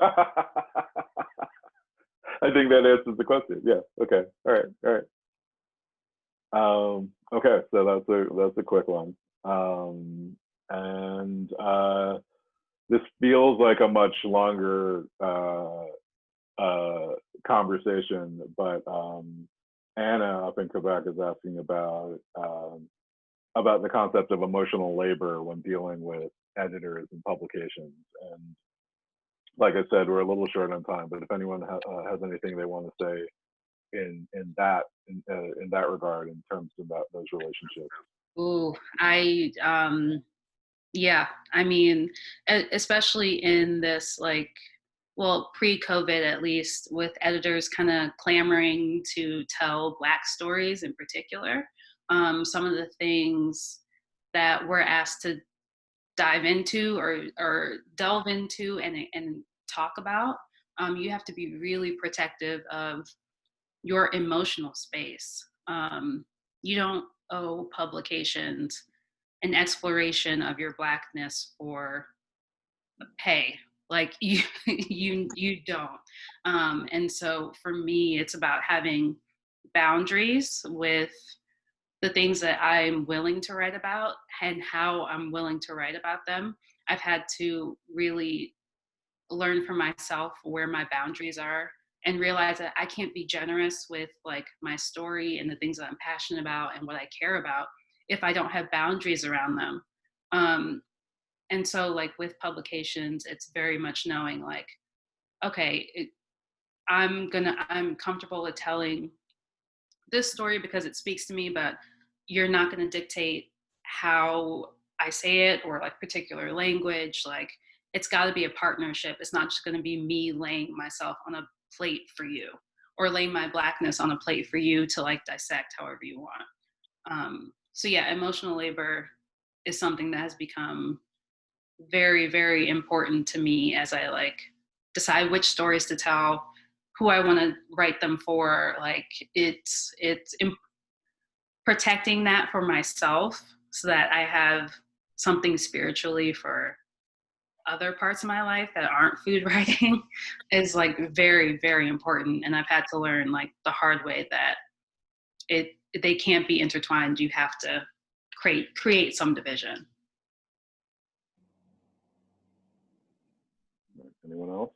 think that answers the question. Yeah. Okay. All right. Okay. So that's a quick one. And this feels like a much longer conversation, but Anna up in Quebec is asking about the concept of emotional labor when dealing with editors and publications. And like I said, we're a little short on time, but if anyone has anything they want to say in that regard, in terms of those relationships. Ooh, yeah, I mean, especially in this, like, well, pre-COVID at least, with editors kind of clamoring to tell Black stories in particular. Some of the things that we're asked to dive into or delve into and talk about, you have to be really protective of your emotional space. You don't owe publications an exploration of your Blackness for pay. Like you don't. And so for me, it's about having boundaries with the things that I'm willing to write about and how I'm willing to write about them. I've had to really learn for myself where my boundaries are and realize that I can't be generous with like my story and the things that I'm passionate about and what I care about if I don't have boundaries around them. And so like with publications, it's very much knowing like, okay, I'm comfortable with telling this story because it speaks to me, but you're not going to dictate how I say it or like particular language. Like it's got to be a partnership. It's not just going to be me laying myself on a plate for you or laying my blackness on a plate for you to like dissect however you want. So yeah, emotional labor is something that has become very, very important to me as I like decide which stories to tell, who I want to write them for. Like it's protecting that for myself so that I have something spiritually for other parts of my life that aren't food writing is like very, very important. And I've had to learn like the hard way that they can't be intertwined. You have to create some division. Anyone else?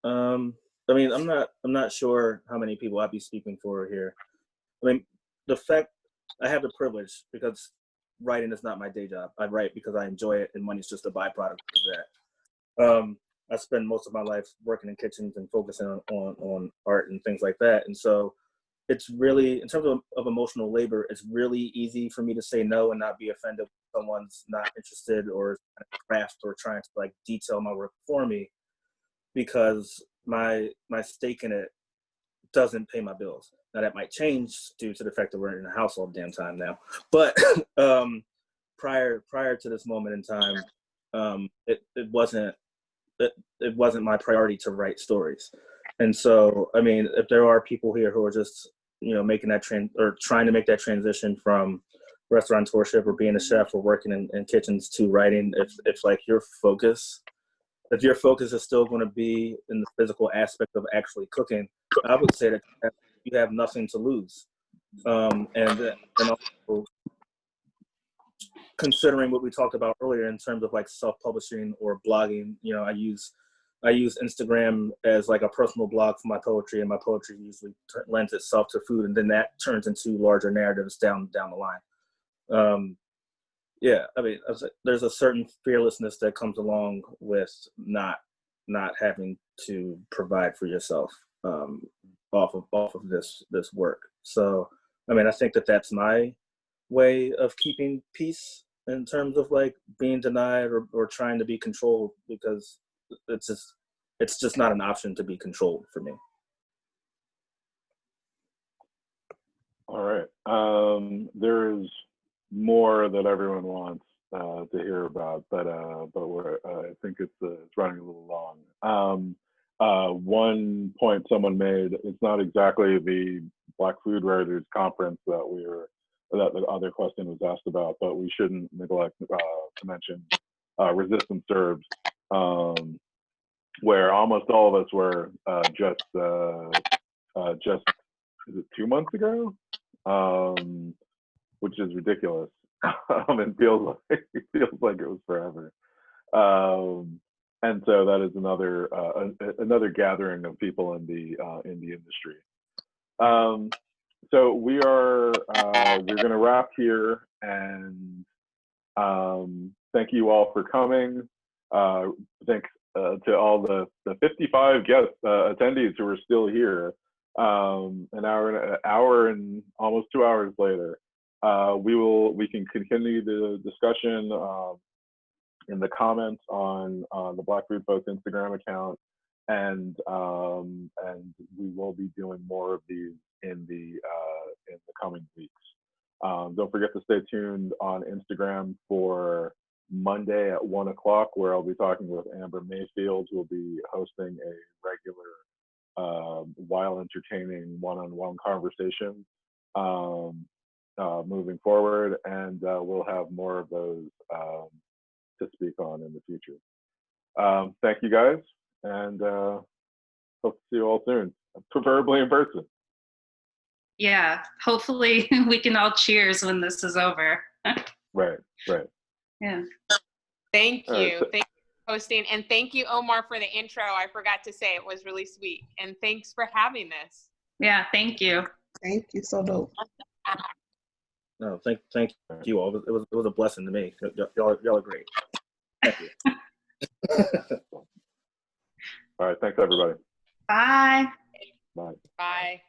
I mean, I'm not sure how many people I'd be speaking for here. I mean, the fact I have the privilege because writing is not my day job. I write because I enjoy it, and money's just a byproduct of that. I spend most of my life working in kitchens and focusing on art and things like that. And so it's really, in terms of emotional labor, it's really easy for me to say no and not be offended if someone's not interested or craft or trying to like detail my work for me, because my stake in it doesn't pay my bills. Now that might change due to the fact that we're in the house all the damn time now. But prior to this moment in time, it wasn't my priority to write stories. And so, I mean, if there are people here who are just, you know, making that or trying to make that transition from restaurateurship or being a chef or working in kitchens to writing, if like your focus is still going to be in the physical aspect of actually cooking, I would say that you have nothing to lose. And also considering what we talked about earlier in terms of like self-publishing or blogging, you know, I use Instagram as like a personal blog for my poetry, and my poetry usually lends itself to food, and then that turns into larger narratives down the line. Yeah, I mean, there's a certain fearlessness that comes along with not having to provide for yourself off of this work. So, I mean, I think that that's my way of keeping peace in terms of like being denied or trying to be controlled, because it's just not an option to be controlled for me. All right. There is more that everyone wants to hear about, but I think it's running a little long. One point someone made: it's not exactly the Black Food Writers Conference that the other question was asked about, but we shouldn't neglect to mention Resistance Serves, where almost all of us were just is it 2 months ago? Which is ridiculous. It feels like it was forever. And so that is another gathering of people in the industry. So we're going to wrap here, and thank you all for coming. Thanks to all the 55 guest attendees who are still here. An hour and almost 2 hours later. We can continue the discussion in the comments on the Black Food Folks Instagram account, and we will be doing more of these in the coming weeks. Don't forget to stay tuned on Instagram for Monday at 1 o'clock, where I'll be talking with Amber Mayfield, who will be hosting a regular, while entertaining one-on-one conversation moving forward, and we'll have more of those to speak on in the future. thank you guys, and hope to see you all soon, preferably in person. Yeah, hopefully we can all cheers when this is over. Right. Yeah. Thank All right, you. so- Thank you for hosting. And thank you, Omar, for the intro. I forgot to say it was really sweet. And thanks for having this. Yeah, thank you. Thank you. So dope. No, thank you all. It was a blessing to me. Y'all are great. Thank you. All right, thanks everybody. Bye. Bye. Bye.